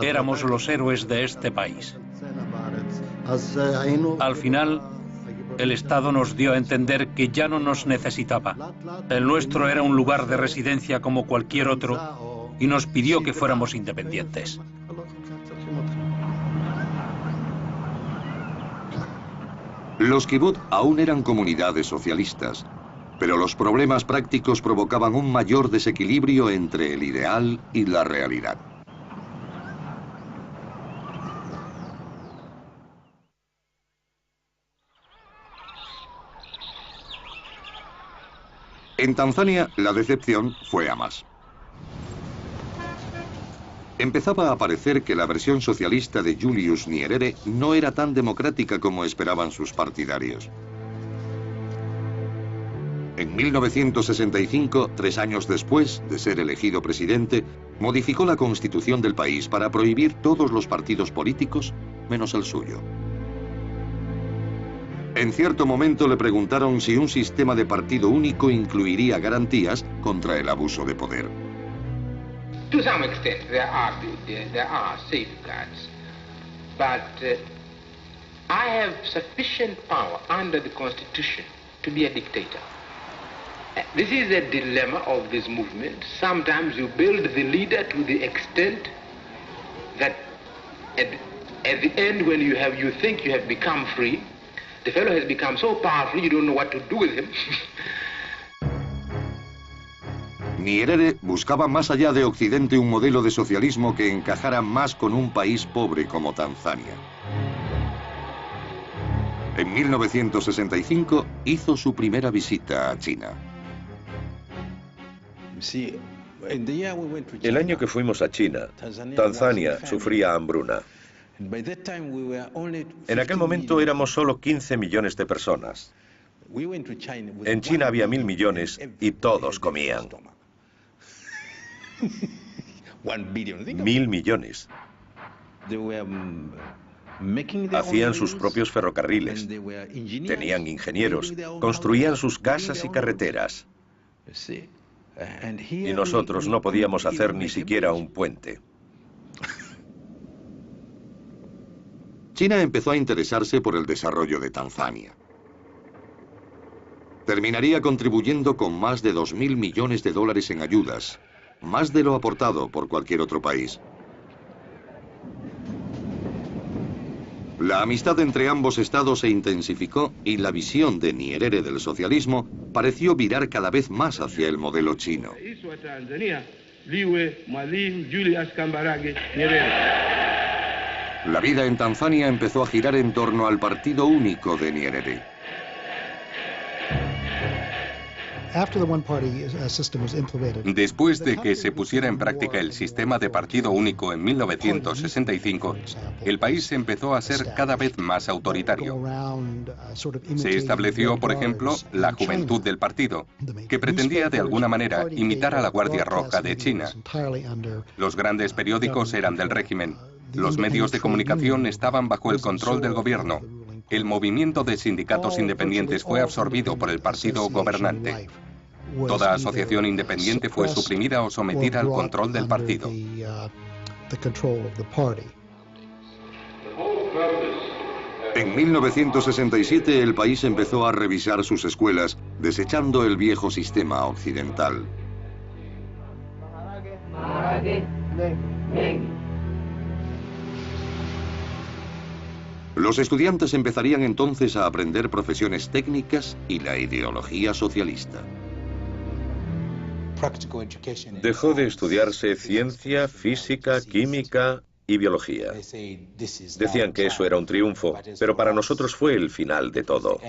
Éramos los héroes de este país. Al final, el Estado nos dio a entender que ya no nos necesitaba. El nuestro era un lugar de residencia como cualquier otro y nos pidió que fuéramos independientes. Los kibbutz aún eran comunidades socialistas, pero los problemas prácticos provocaban un mayor desequilibrio entre el ideal y la realidad. En Tanzania, la decepción fue a más. Empezaba a parecer que la versión socialista de Julius Nyerere no era tan democrática como esperaban sus partidarios. En 1965, 3 años después de ser elegido presidente, modificó la constitución del país para prohibir todos los partidos políticos, menos el suyo. En cierto momento le preguntaron si un sistema de partido único incluiría garantías contra el abuso de poder. To some extent there are safeguards, but I have sufficient power under the Constitution to be a dictator. This is a dilemma of this movement. Sometimes you build the leader to the extent that at the end, when you think you have become free, the fellow has become so powerful you don't know what to do with him. Nyerere buscaba más allá de Occidente un modelo de socialismo que encajara más con un país pobre como Tanzania. En 1965 hizo su primera visita a China. El año que fuimos a China, Tanzania sufría hambruna. En aquel momento éramos solo 15 millones de personas. En China había 1.000 millones y todos comían. 1.000 millones. Hacían sus propios ferrocarriles, tenían ingenieros, construían sus casas y carreteras. Y nosotros no podíamos hacer ni siquiera un puente. China empezó a interesarse por el desarrollo de Tanzania. Terminaría contribuyendo con más de 2.000 millones de dólares en ayudas, más de lo aportado por cualquier otro país. La amistad entre ambos estados se intensificó y la visión de Nyerere del socialismo pareció virar cada vez más hacia el modelo chino. La vida en Tanzania empezó a girar en torno al partido único de Nyerere. Después de que se pusiera en práctica el sistema de partido único en 1965, el país empezó a ser cada vez más autoritario. Se estableció, por ejemplo, la Juventud del Partido, que pretendía de alguna manera imitar a la Guardia Roja de China. Los grandes periódicos eran del régimen. Los medios de comunicación estaban bajo el control del gobierno. El movimiento de sindicatos independientes fue absorbido por el partido gobernante. Toda asociación independiente fue suprimida o sometida al control del partido. En 1967 el país empezó a revisar sus escuelas, desechando el viejo sistema occidental. Los estudiantes empezarían entonces a aprender profesiones técnicas y la ideología socialista. Dejó de estudiarse ciencia, física, química y biología. Decían que eso era un triunfo, pero para nosotros fue el final de todo.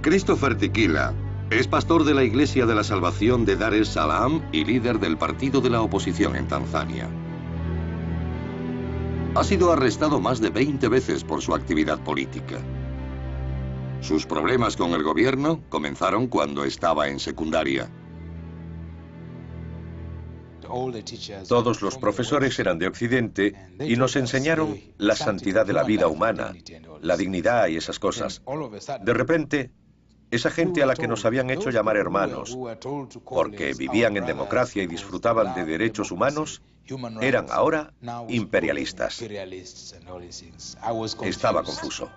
Christopher Tikila es pastor de la Iglesia de la Salvación de Dar es Salaam y líder del partido de la oposición en Tanzania. Ha sido arrestado más de 20 veces por su actividad política. Sus problemas con el gobierno comenzaron cuando estaba en secundaria. Todos los profesores eran de Occidente y nos enseñaron la santidad de la vida humana, la dignidad y esas cosas. De repente, esa gente a la que nos habían hecho llamar hermanos, porque vivían en democracia y disfrutaban de derechos humanos, eran ahora imperialistas. Estaba confuso.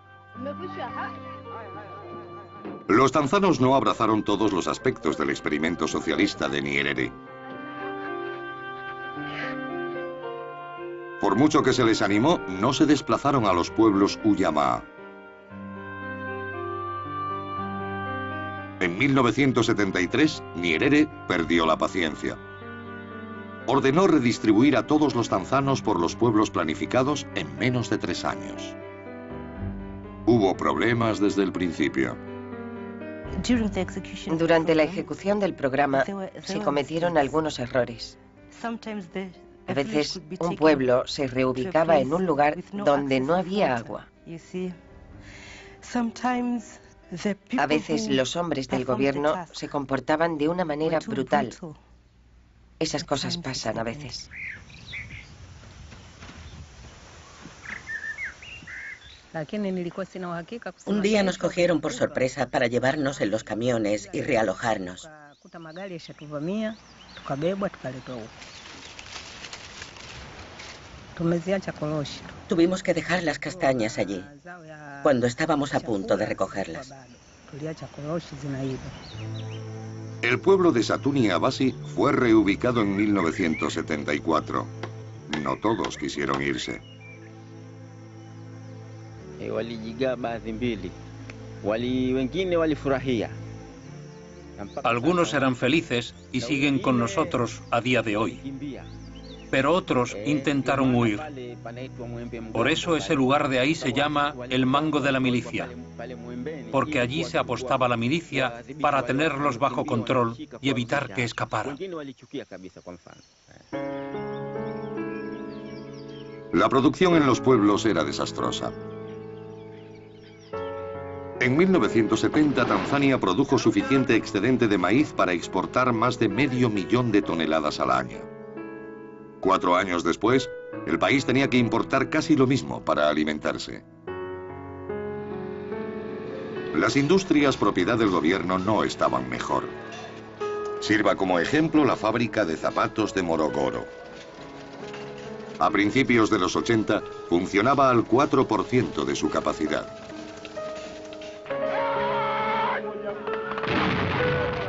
Los tanzanos no abrazaron todos los aspectos del experimento socialista de Nyerere. Por mucho que se les animó, no se desplazaron a los pueblos Ujamaa. En 1973, Nyerere perdió la paciencia. Ordenó redistribuir a todos los tanzanos por los pueblos planificados en menos de 3 años. Hubo problemas desde el principio. Durante la ejecución del programa se cometieron algunos errores. A veces un pueblo se reubicaba en un lugar donde no había agua. A veces los hombres del gobierno se comportaban de una manera brutal. Esas cosas pasan a veces. Un día nos cogieron por sorpresa para llevarnos en los camiones y realojarnos. Tuvimos que dejar las castañas allí, cuando estábamos a punto de recogerlas. El pueblo de Satuni Abasi fue reubicado en 1974. No todos quisieron irse. Algunos eran felices y siguen con nosotros a día de hoy. Pero otros intentaron huir. Por eso ese lugar de ahí se llama el Mango de la Milicia, porque allí se apostaba la milicia para tenerlos bajo control y evitar que escaparan. La producción en los pueblos era desastrosa. En 1970, Tanzania produjo suficiente excedente de maíz para exportar más de 500.000 de toneladas al año. 4 años después, el país tenía que importar casi lo mismo para alimentarse. Las industrias propiedad del gobierno no estaban mejor. Sirva como ejemplo la fábrica de zapatos de Morogoro. A principios de los 80, funcionaba al 4% de su capacidad.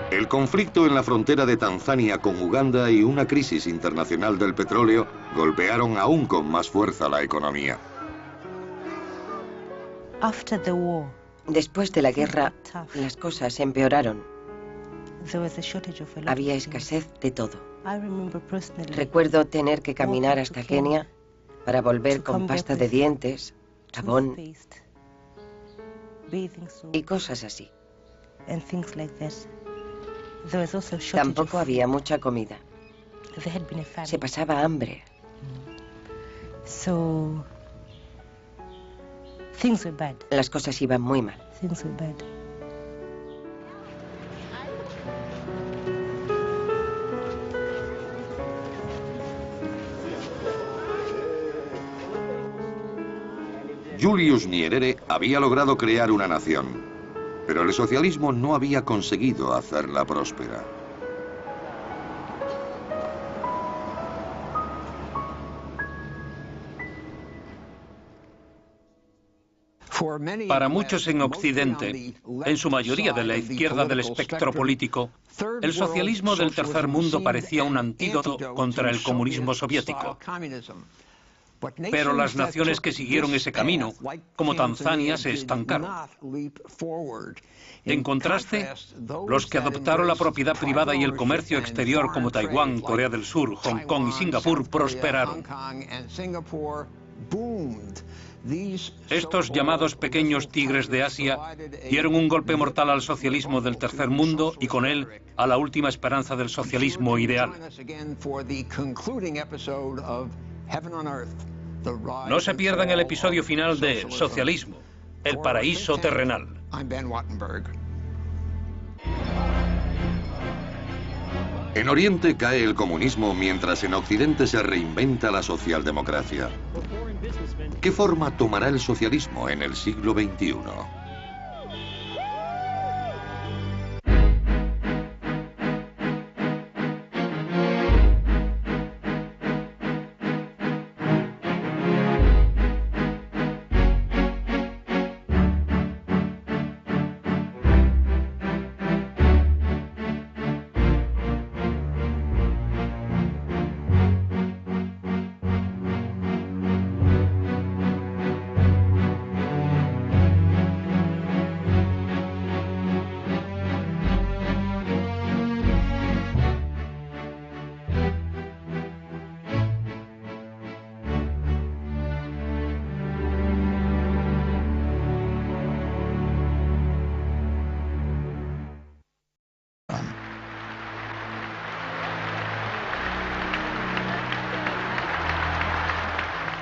El conflicto en la frontera de Tanzania con Uganda y una crisis internacional del petróleo golpearon aún con más fuerza la economía. Después de la guerra, las cosas empeoraron. Había escasez de todo. Recuerdo tener que caminar hasta Kenia para volver con pasta de dientes, jabón y cosas así. Tampoco había mucha comida. Se pasaba hambre. Las cosas iban muy mal. Julius Nyerere había logrado crear una nación, pero el socialismo no había conseguido hacerla próspera. Para muchos en Occidente, en su mayoría de la izquierda del espectro político, el socialismo del tercer mundo parecía un antídoto contra el comunismo soviético. Pero las naciones que siguieron ese camino, como Tanzania, se estancaron. En contraste, los que adoptaron la propiedad privada y el comercio exterior, como Taiwán, Corea del Sur, Hong Kong y Singapur, prosperaron. Estos llamados pequeños tigres de Asia dieron un golpe mortal al socialismo del tercer mundo y con él a la última esperanza del socialismo ideal. No se pierdan el episodio final de Socialismo, el paraíso terrenal. En Oriente cae el comunismo mientras en Occidente se reinventa la socialdemocracia. ¿Qué forma tomará el socialismo en el siglo XXI?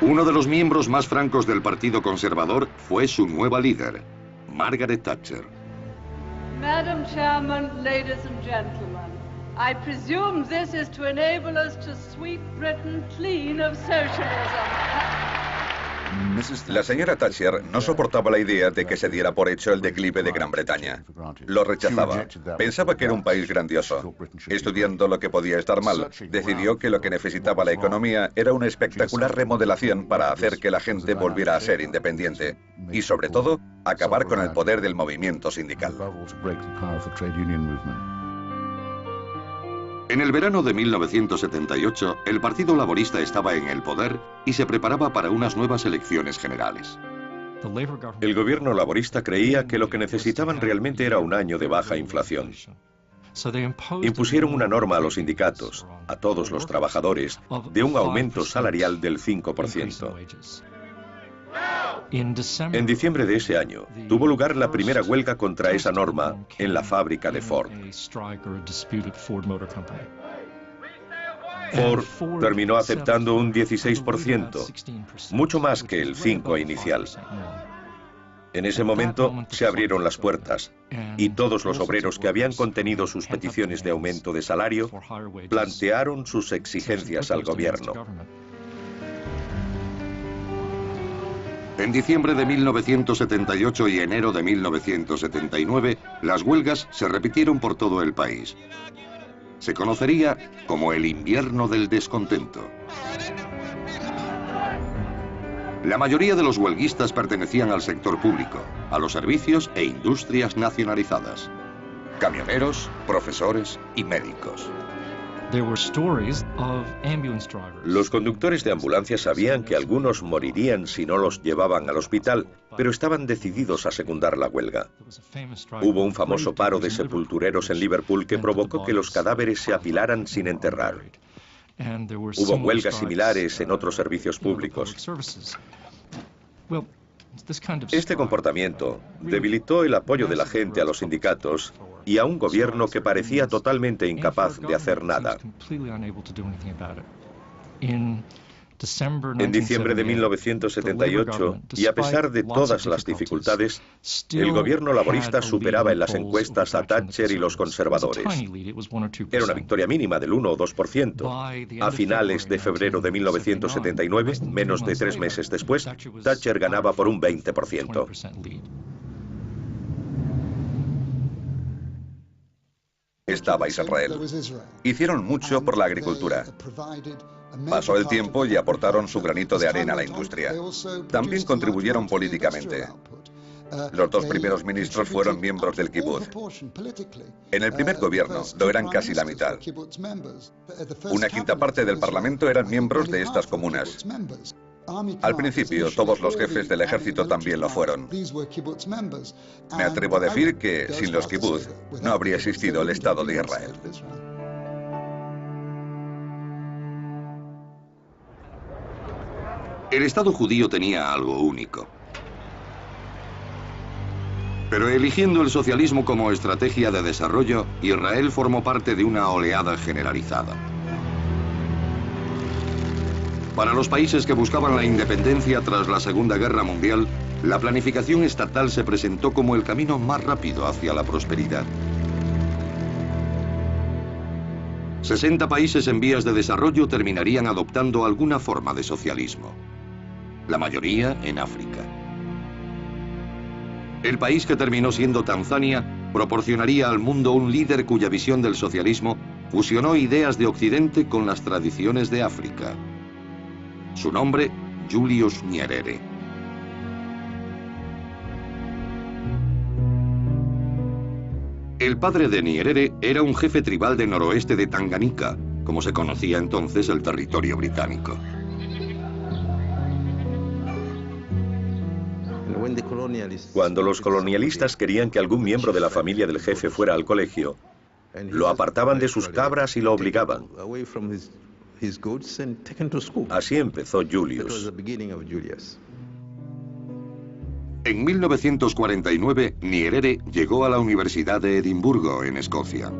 Uno de los miembros más francos del Partido Conservador fue su nueva líder, Margaret Thatcher. Madam Chairman, ladies and gentlemen, I presume this is to enable us to sweep Britain clean of socialism. La señora Thatcher no soportaba la idea de que se diera por hecho el declive de Gran Bretaña. Lo rechazaba. Pensaba que era un país grandioso. Estudiando lo que podía estar mal, decidió que lo que necesitaba la economía era una espectacular remodelación para hacer que la gente volviera a ser independiente. Y sobre todo, acabar con el poder del movimiento sindical. En el verano de 1978, el Partido Laborista estaba en el poder y se preparaba para unas nuevas elecciones generales. El gobierno laborista creía que lo que necesitaban realmente era un año de baja inflación. Impusieron una norma a los sindicatos, a todos los trabajadores, de un aumento salarial del 5%. En diciembre de ese año, tuvo lugar la primera huelga contra esa norma en la fábrica de Ford. Ford terminó aceptando un 16%, mucho más que el 5% inicial. En ese momento se abrieron las puertas y todos los obreros que habían contenido sus peticiones de aumento de salario plantearon sus exigencias al gobierno. En diciembre de 1978 y enero de 1979, las huelgas se repitieron por todo el país. Se conocería como el invierno del descontento. La mayoría de los huelguistas pertenecían al sector público, a los servicios e industrias nacionalizadas. Camioneros, profesores y médicos. Los conductores de ambulancias sabían que algunos morirían si no los llevaban al hospital, pero estaban decididos a secundar la huelga. Hubo un famoso paro de sepultureros en Liverpool que provocó que los cadáveres se apilaran sin enterrar. Hubo huelgas similares en otros servicios públicos. Este comportamiento debilitó el apoyo de la gente a los sindicatos y a un gobierno que parecía totalmente incapaz de hacer nada. En diciembre de 1978, y a pesar de todas las dificultades, el gobierno laborista superaba en las encuestas a Thatcher y los conservadores. Era una victoria mínima del 1 o 2%. A finales de febrero de 1979, menos de 3 meses después, Thatcher ganaba por un 20%. Estaba Israel. Hicieron mucho por la agricultura. Pasó el tiempo y aportaron su granito de arena a la industria. También contribuyeron políticamente. Los 2 primeros ministros fueron miembros del kibbutz. En el primer gobierno lo eran casi la mitad. Una quinta parte del parlamento eran miembros de estas comunas. Al principio, todos los jefes del ejército también lo fueron. Me atrevo a decir que, sin los kibbutz, no habría existido el Estado de Israel. El Estado judío tenía algo único. Pero eligiendo el socialismo como estrategia de desarrollo, Israel formó parte de una oleada generalizada. Para los países que buscaban la independencia tras la Segunda Guerra Mundial, la planificación estatal se presentó como el camino más rápido hacia la prosperidad. 60 países en vías de desarrollo terminarían adoptando alguna forma de socialismo. La mayoría en África. El país que terminó siendo Tanzania proporcionaría al mundo un líder cuya visión del socialismo fusionó ideas de Occidente con las tradiciones de África. Su nombre, Julius Nyerere. El padre de Nyerere era un jefe tribal de noroeste de Tanganica, como se conocía entonces el territorio británico. Cuando los colonialistas querían que algún miembro de la familia del jefe fuera al colegio, lo apartaban de sus cabras y lo obligaban. Así empezó Julius. En 1949, Nyerere llegó a la Universidad de Edimburgo, en Escocia.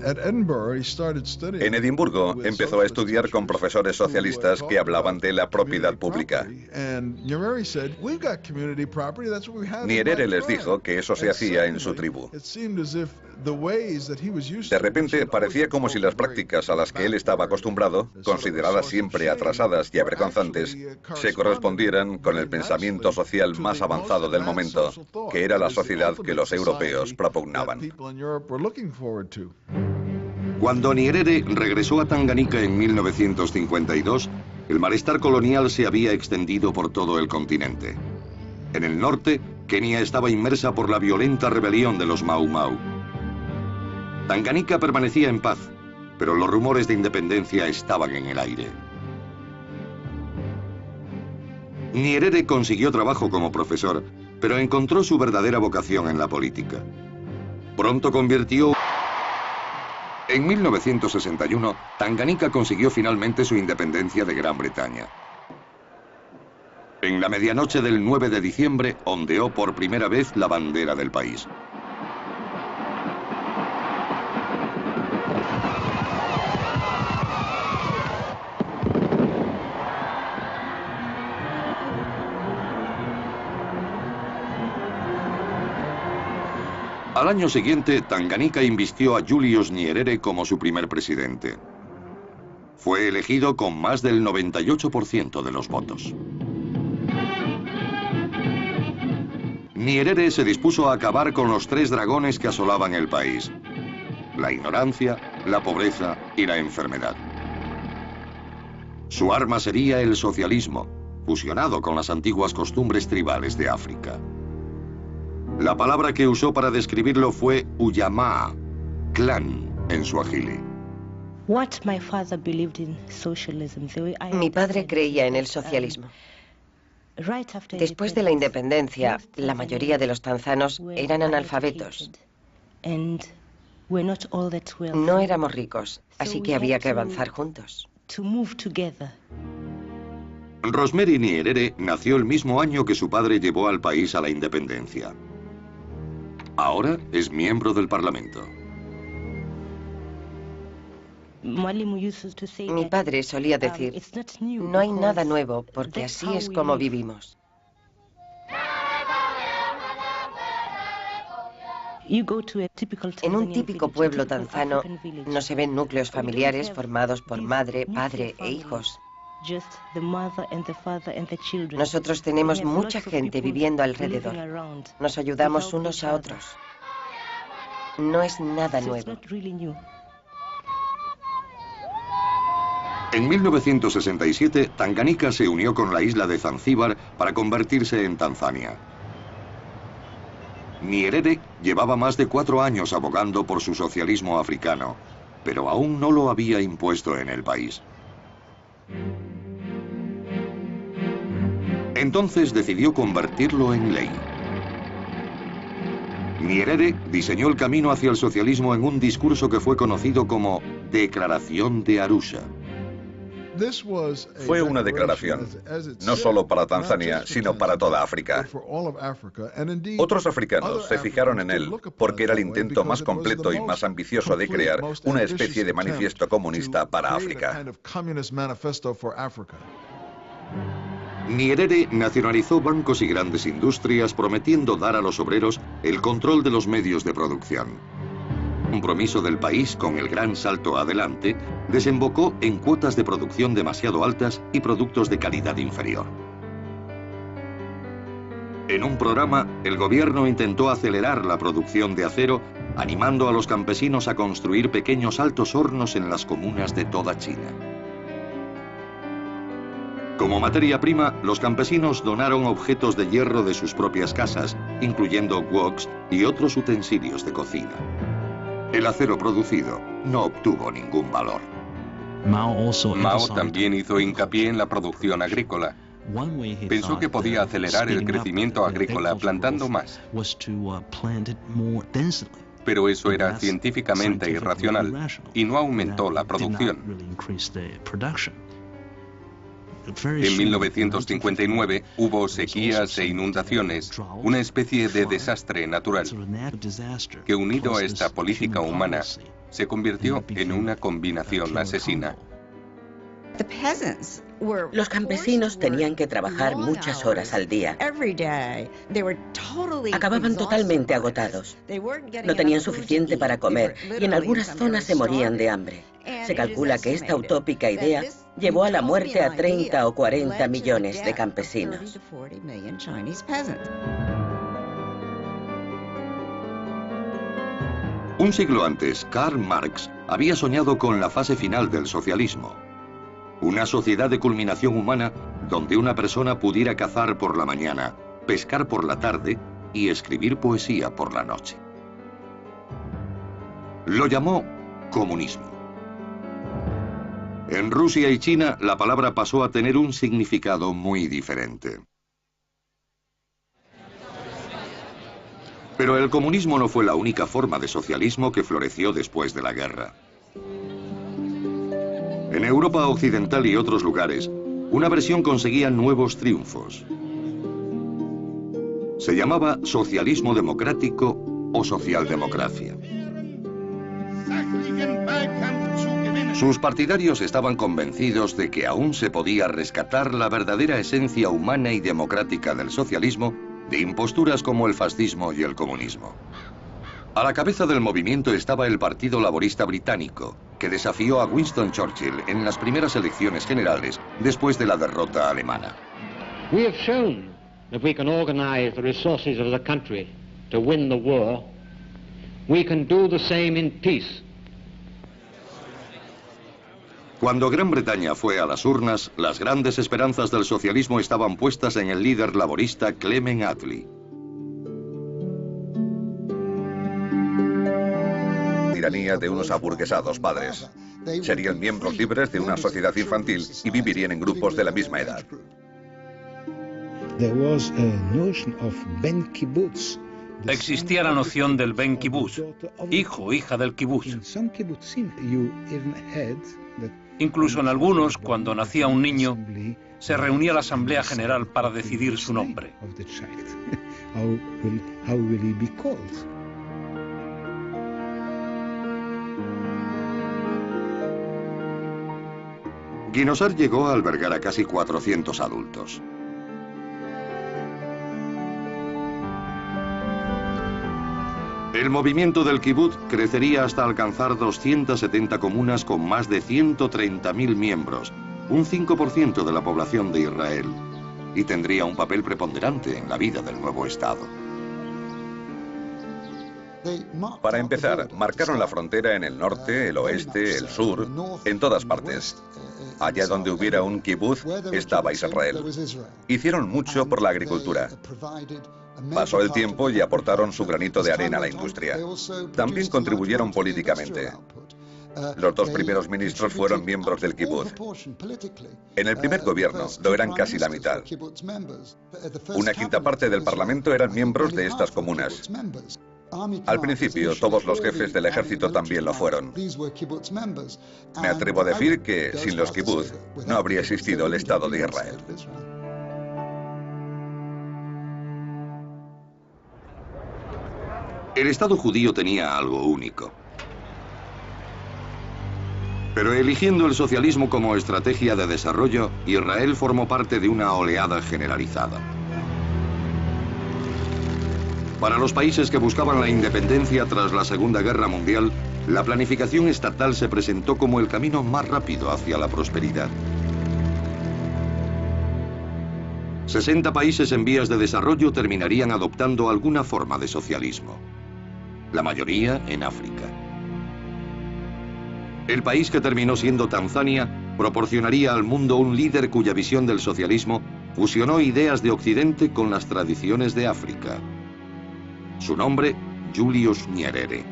En Edimburgo empezó a estudiar con profesores socialistas que hablaban de la propiedad pública. Nyerere les dijo que eso se hacía en su tribu. De repente parecía como si las prácticas a las que él estaba acostumbrado, consideradas siempre atrasadas y avergonzantes, se correspondieran con el pensamiento social más avanzado del momento, que era la sociedad que los europeos propugnaban. Cuando Nyerere regresó a Tanganica en 1952, el malestar colonial se había extendido por todo el continente. En el norte, Kenia estaba inmersa por la violenta rebelión de los Mau Mau. Tanganica permanecía en paz, pero los rumores de independencia estaban en el aire. Nyerere consiguió trabajo como profesor, pero encontró su verdadera vocación en la política. Pronto convirtió... En 1961, Tanganica consiguió finalmente su independencia de Gran Bretaña. En la medianoche del 9 de diciembre, ondeó por primera vez la bandera del país. Al año siguiente, Tanganica invistió a Julius Nyerere como su primer presidente. Fue elegido con más del 98% de los votos. Nyerere se dispuso a acabar con los tres dragones que asolaban el país: la ignorancia, la pobreza y la enfermedad. Su arma sería el socialismo, fusionado con las antiguas costumbres tribales de África. La palabra que usó para describirlo fue ujamaa, clan en suajili. Mi padre creía en el socialismo. Después de la independencia, la mayoría de los tanzanos eran analfabetos. No éramos ricos, así que había que avanzar juntos. Rosemary Nyerere nació el mismo año que su padre llevó al país a la independencia. Ahora es miembro del Parlamento. Mi padre solía decir, no hay nada nuevo porque así es como vivimos. En un típico pueblo tanzano no se ven núcleos familiares formados por madre, padre e hijos. Nosotros tenemos mucha gente viviendo alrededor. Nos ayudamos unos a otros. No es nada nuevo. En 1967, Tanganica se unió con la isla de Zanzíbar para convertirse en Tanzania. Nyerere llevaba más de 4 años abogando por su socialismo africano, pero aún no lo había impuesto en el país. Entonces decidió convertirlo en ley. Nyerere diseñó el camino hacia el socialismo en un discurso que fue conocido como Declaración de Arusha. Fue una declaración, no solo para Tanzania, sino para toda África. Otros africanos se fijaron en él porque era el intento más completo y más ambicioso de crear una especie de manifiesto comunista para África. Nyerere nacionalizó bancos y grandes industrias, prometiendo dar a los obreros el control de los medios de producción. Un compromiso del país con el gran salto adelante desembocó en cuotas de producción demasiado altas y productos de calidad inferior. En un programa, el gobierno intentó acelerar la producción de acero, animando a los campesinos a construir pequeños altos hornos en las comunas de toda China. Como materia prima, los campesinos donaron objetos de hierro de sus propias casas, incluyendo woks y otros utensilios de cocina. El acero producido no obtuvo ningún valor. Mao también hizo hincapié en la producción agrícola. Pensó que podía acelerar el crecimiento agrícola plantando más. Pero eso era científicamente irracional y no aumentó la producción. En 1959 hubo sequías e inundaciones, una especie de desastre natural, que unido a esta política humana se convirtió en una combinación asesina. Los campesinos tenían que trabajar muchas horas al día. Acababan totalmente agotados. No tenían suficiente para comer y en algunas zonas se morían de hambre. Se calcula que esta utópica idea llevó a la muerte a 30 o 40 millones de campesinos. Un siglo antes, Karl Marx había soñado con la fase final del socialismo. Una sociedad de culminación humana donde una persona pudiera cazar por la mañana, pescar por la tarde y escribir poesía por la noche. Lo llamó comunismo. En Rusia y China, la palabra pasó a tener un significado muy diferente. Pero el comunismo no fue la única forma de socialismo que floreció después de la guerra. En Europa Occidental y otros lugares, una versión conseguía nuevos triunfos. Se llamaba socialismo democrático o socialdemocracia. Sus partidarios estaban convencidos de que aún se podía rescatar la verdadera esencia humana y democrática del socialismo de imposturas como el fascismo y el comunismo. A la cabeza del movimiento estaba el Partido Laborista Británico, que desafió a Winston Churchill en las primeras elecciones generales después de la derrota alemana. We have shown that we can organize the resources of the country to win the war. We can do the same in peace. Cuando Gran Bretaña fue a las urnas, las grandes esperanzas del socialismo estaban puestas en el líder laborista Clement Attlee. Tiranía de unos aburguesados padres. Serían miembros libres de una sociedad infantil y vivirían en grupos de la misma edad. Existía la noción del Ben Kibutz, hijo o hija del kibutz. Incluso en algunos, cuando nacía un niño, se reunía la Asamblea General para decidir su nombre. Guinosar llegó a albergar a casi 400 adultos. El movimiento del kibutz crecería hasta alcanzar 270 comunas con más de 130.000 miembros, un 5% de la población de Israel, y tendría un papel preponderante en la vida del nuevo Estado. Para empezar, marcaron la frontera en el norte, el oeste, el sur, en todas partes. Allá donde hubiera un kibutz, estaba Israel. Hicieron mucho por la agricultura. Pasó el tiempo y aportaron su granito de arena a la industria. También contribuyeron políticamente. Los dos primeros ministros fueron miembros del kibutz. En el primer gobierno lo eran casi la mitad. Una quinta parte del parlamento eran miembros de estas comunas. Al principio, todos los jefes del ejército también lo fueron. Me atrevo a decir que, sin los kibutz, no habría existido el Estado de Israel. El Estado judío tenía algo único. Pero eligiendo el socialismo como estrategia de desarrollo, Israel formó parte de una oleada generalizada. Para los países que buscaban la independencia tras la Segunda Guerra Mundial, la planificación estatal se presentó como el camino más rápido hacia la prosperidad. 60 países en vías de desarrollo terminarían adoptando alguna forma de socialismo. La mayoría en África. El país que terminó siendo Tanzania proporcionaría al mundo un líder cuya visión del socialismo fusionó ideas de Occidente con las tradiciones de África. Su nombre, Julius Nyerere.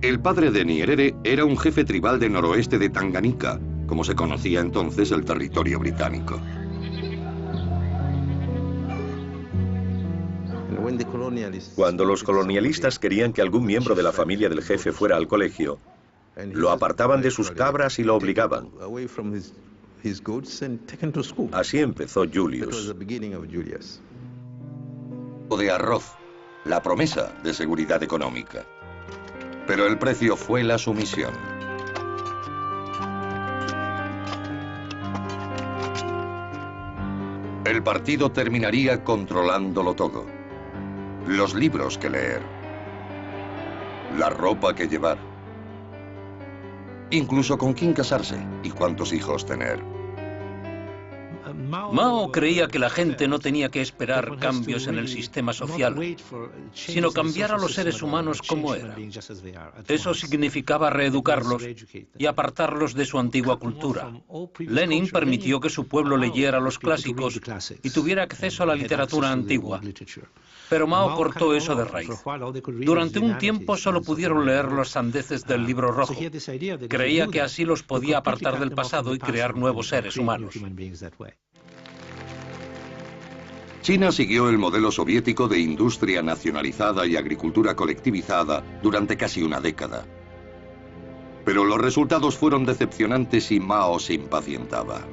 El padre de Nyerere era un jefe tribal del noroeste de Tanganica, como se conocía entonces el territorio británico. Cuando los colonialistas querían que algún miembro de la familia del jefe fuera al colegio, lo apartaban de sus cabras y lo obligaban. Así empezó Julius. o de arroz, la promesa de seguridad económica. Pero el precio fue la sumisión. El partido terminaría controlándolo todo. Los libros que leer, la ropa que llevar, incluso con quién casarse y cuántos hijos tener. Mao creía que la gente no tenía que esperar cambios en el sistema social, sino cambiar a los seres humanos como eran. Eso significaba reeducarlos y apartarlos de su antigua cultura. Lenin permitió que su pueblo leyera los clásicos y tuviera acceso a la literatura antigua. Pero Mao cortó eso de raíz. Durante un tiempo solo pudieron leer los sandeces del Libro Rojo. Creía que así los podía apartar del pasado y crear nuevos seres humanos. China siguió el modelo soviético de industria nacionalizada y agricultura colectivizada durante casi una década. Pero los resultados fueron decepcionantes y Mao se impacientaba.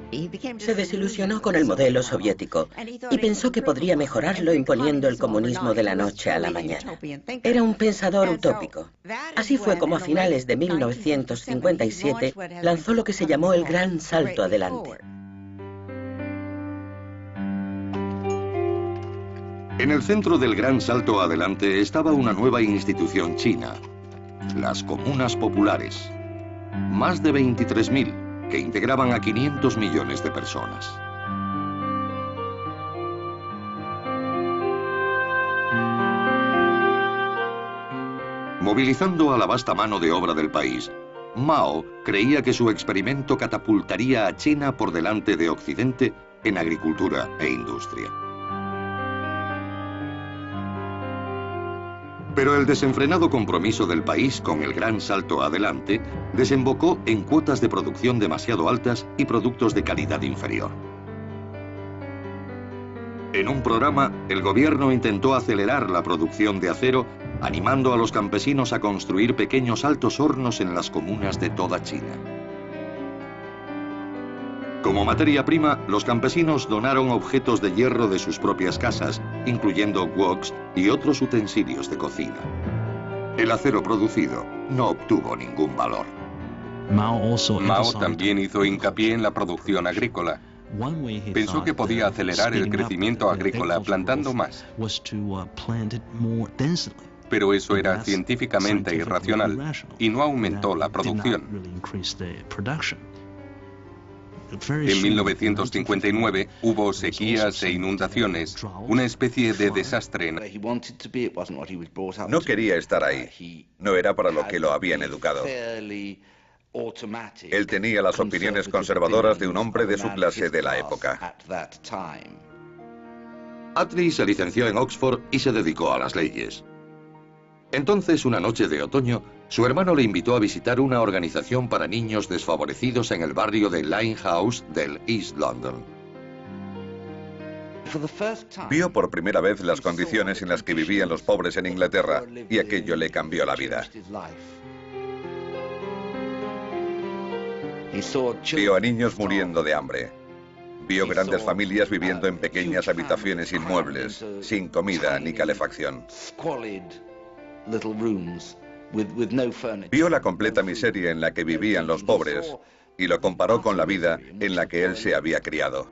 Se desilusionó con el modelo soviético y pensó que podría mejorarlo imponiendo el comunismo de la noche a la mañana. Era un pensador utópico. Así fue como a finales de 1957 lanzó lo que se llamó el Gran Salto Adelante. En el centro del Gran Salto Adelante estaba una nueva institución china, las Comunas Populares. Más de 23.000, que integraban a 500 millones de personas. Movilizando a la vasta mano de obra del país, Mao creía que su experimento catapultaría a China por delante de Occidente en agricultura e industria. Pero el desenfrenado compromiso del país con el Gran Salto Adelante desembocó en cuotas de producción demasiado altas y productos de calidad inferior. En un programa, el gobierno intentó acelerar la producción de acero, animando a los campesinos a construir pequeños altos hornos en las comunas de toda China. Como materia prima, los campesinos donaron objetos de hierro de sus propias casas, incluyendo woks y otros utensilios de cocina. El acero producido no obtuvo ningún valor. Mao también hizo hincapié en la producción agrícola. Pensó que podía acelerar el crecimiento agrícola plantando más. Pero eso era científicamente irracional y no aumentó la producción. En 1959 hubo sequías e inundaciones, una especie de desastre. No quería estar ahí. No era para lo que lo habían educado. Él tenía las opiniones conservadoras de un hombre de su clase de la época. Attlee se licenció en Oxford y se dedicó a las leyes. Entonces, una noche de otoño, su hermano le invitó a visitar una organización para niños desfavorecidos en el barrio de Limehouse del East London. Vio por primera vez las condiciones en las que vivían los pobres en Inglaterra y aquello le cambió la vida. Vio a niños muriendo de hambre. Vio grandes familias viviendo en pequeñas habitaciones sin muebles, sin comida ni calefacción. Vio la completa miseria en la que vivían los pobres y lo comparó con la vida en la que él se había criado.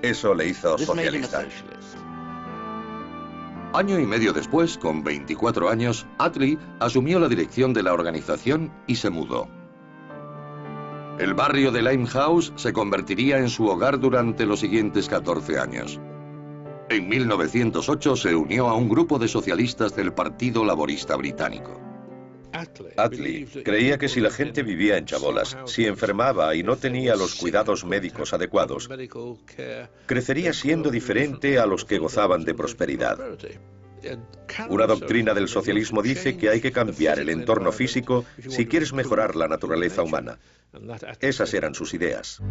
Eso le hizo socialista. Año y medio después, con 24 años, Attlee asumió la dirección de la organización y se mudó. El barrio de Limehouse se convertiría en su hogar durante los siguientes 14 años. En 1908 se unió a un grupo de socialistas del Partido Laborista Británico. Attlee creía que si la gente vivía en chabolas, si enfermaba y no tenía los cuidados médicos adecuados, crecería siendo diferente a los que gozaban de prosperidad. Una doctrina del socialismo dice que hay que cambiar el entorno físico si quieres mejorar la naturaleza humana. Esas eran sus ideas.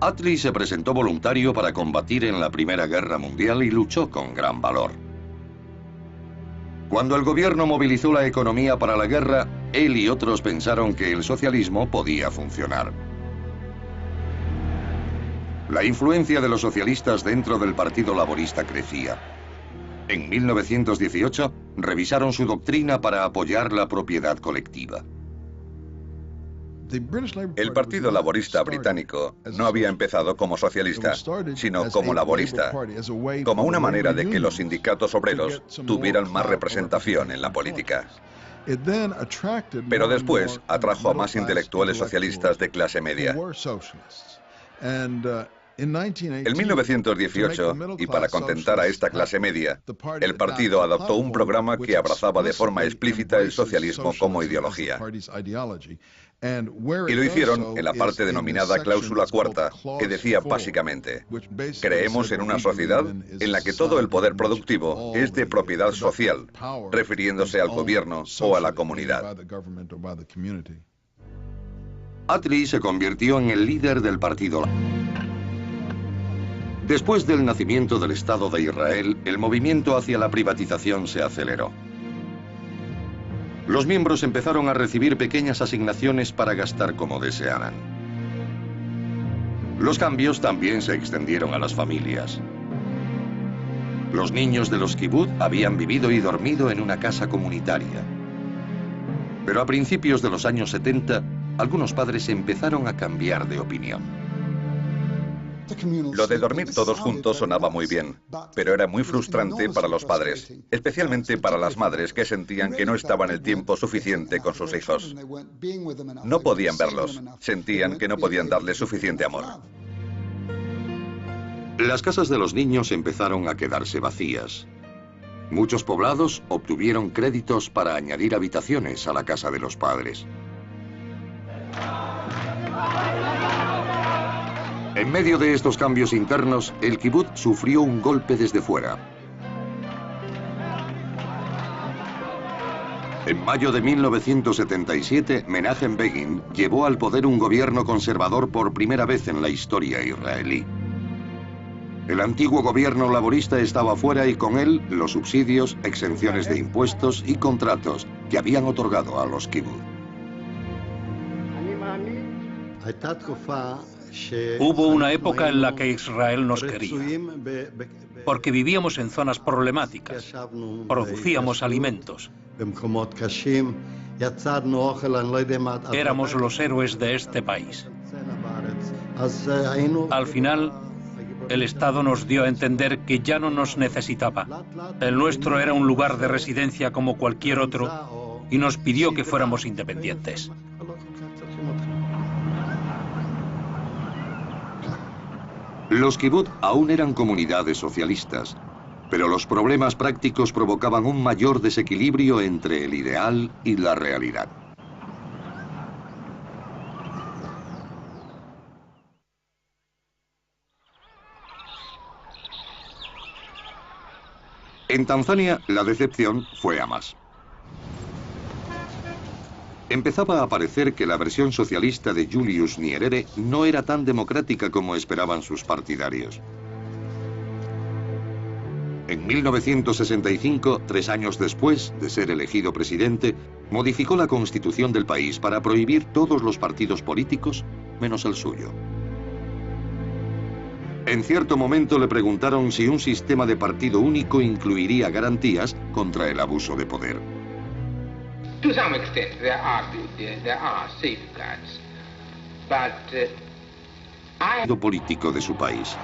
Attlee se presentó voluntario para combatir en la Primera Guerra Mundial y luchó con gran valor. Cuando el gobierno movilizó la economía para la guerra, él y otros pensaron que el socialismo podía funcionar. La influencia de los socialistas dentro del Partido Laborista crecía. En 1918 revisaron su doctrina para apoyar la propiedad colectiva. El Partido Laborista británico no había empezado como socialista, sino como laborista, como una manera de que los sindicatos obreros tuvieran más representación en la política. Pero después atrajo a más intelectuales socialistas de clase media. En 1918, y para contentar a esta clase media, el partido adoptó un programa que abrazaba de forma explícita el socialismo como ideología. Y lo hicieron en la parte denominada cláusula cuarta, que decía básicamente: creemos en una sociedad en la que todo el poder productivo es de propiedad social, refiriéndose al gobierno o a la comunidad. Attlee se convirtió en el líder del partido. Después del nacimiento del Estado de Israel, el movimiento hacia la privatización se aceleró. Los miembros empezaron a recibir pequeñas asignaciones para gastar como desearan. Los cambios también se extendieron a las familias. Los niños de los kibbutz habían vivido y dormido en una casa comunitaria. Pero a principios de los años 70, algunos padres empezaron a cambiar de opinión. Lo de dormir todos juntos sonaba muy bien, pero era muy frustrante para los padres, especialmente para las madres que sentían que no estaban el tiempo suficiente con sus hijos. No podían verlos, sentían que no podían darles suficiente amor. Las casas de los niños empezaron a quedarse vacías. Muchos poblados obtuvieron créditos para añadir habitaciones a la casa de los padres. En medio de estos cambios internos, el kibbutz sufrió un golpe desde fuera. En mayo de 1977, Menachem Begin llevó al poder un gobierno conservador por primera vez en la historia israelí. El antiguo gobierno laborista estaba fuera y con él los subsidios, exenciones de impuestos y contratos que habían otorgado a los kibbutz. Hubo una época en la que Israel nos quería, porque vivíamos en zonas problemáticas, producíamos alimentos. Éramos los héroes de este país. Al final, el Estado nos dio a entender que ya no nos necesitaba. El nuestro era un lugar de residencia como cualquier otro y nos pidió que fuéramos independientes. Los kibbutz aún eran comunidades socialistas, pero los problemas prácticos provocaban un mayor desequilibrio entre el ideal y la realidad. En Tanzania, la decepción fue a más. Empezaba a parecer que la versión socialista de Julius Nyerere no era tan democrática como esperaban sus partidarios. En 1965, 3 años después de ser elegido presidente, modificó la constitución del país para prohibir todos los partidos políticos, menos el suyo. En cierto momento le preguntaron si un sistema de partido único incluiría garantías contra el abuso de poder. To some extent, there are safeguards, but político de su país.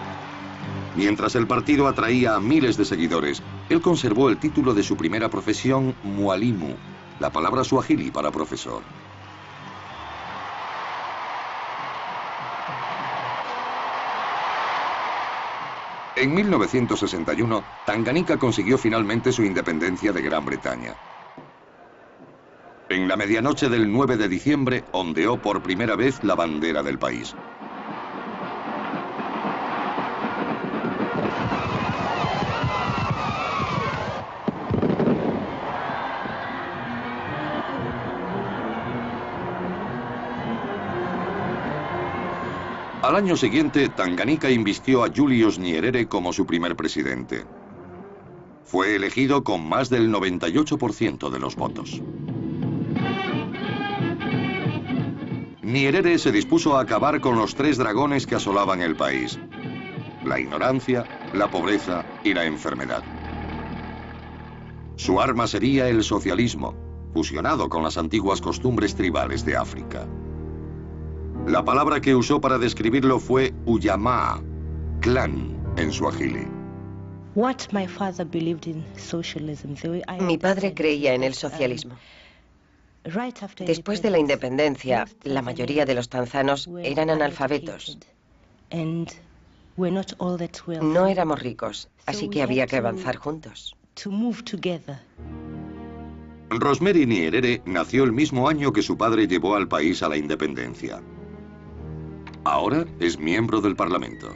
Mientras el partido atraía a miles de seguidores, él conservó el título de su primera profesión, mwalimu, la palabra suajili para profesor. En 1961, Tanganica consiguió finalmente su independencia de Gran Bretaña. En la medianoche del 9 de diciembre, ondeó por primera vez la bandera del país. Al año siguiente, Tanganica invistió a Julius Nyerere como su primer presidente. Fue elegido con más del 98% de los votos. Nyerere se dispuso a acabar con los 3 dragones que asolaban el país: la ignorancia, la pobreza y la enfermedad. Su arma sería el socialismo, fusionado con las antiguas costumbres tribales de África. La palabra que usó para describirlo fue ujamaa, clan en suajili. Mi padre creía en el socialismo. Después de la independencia, la mayoría de los tanzanos eran analfabetos. No éramos ricos, así que había que avanzar juntos. Rosemary Nyerere nació el mismo año que su padre llevó al país a la independencia. Ahora es miembro del Parlamento.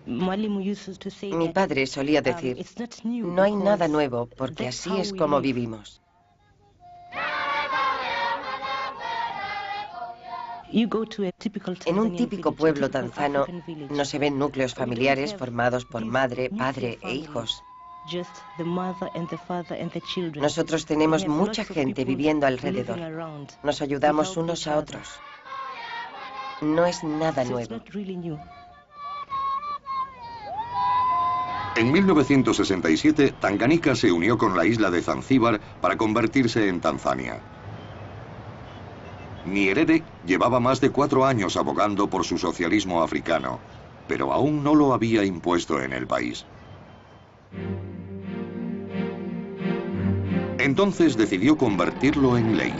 Mi padre solía decir, no hay nada nuevo porque así es como vivimos. En un típico pueblo tanzano no se ven núcleos familiares formados por madre, padre e hijos. Nosotros tenemos mucha gente viviendo alrededor. Nos ayudamos unos a otros. No es nada nuevo. En 1967, Tanganyika se unió con la isla de Zanzíbar para convertirse en Tanzania. Nyerere llevaba más de 4 años abogando por su socialismo africano, pero aún no lo había impuesto en el país. Entonces decidió convertirlo en ley.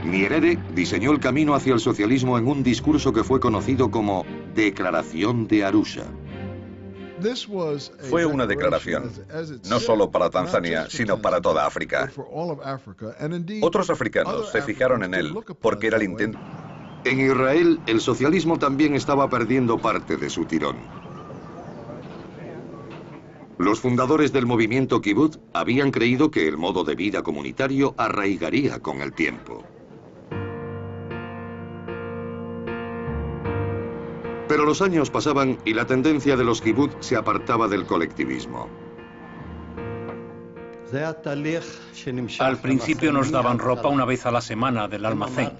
Nyerere diseñó el camino hacia el socialismo en un discurso que fue conocido como Declaración de Arusha. Fue una declaración, no solo para Tanzania, sino para toda África. Otros africanos se fijaron en él porque era el intento. En Israel, el socialismo también estaba perdiendo parte de su tirón. Los fundadores del movimiento Kibbutz habían creído que el modo de vida comunitario arraigaría con el tiempo. Pero los años pasaban y la tendencia de los kibbutz se apartaba del colectivismo. Al principio nos daban ropa una vez a la semana del almacén.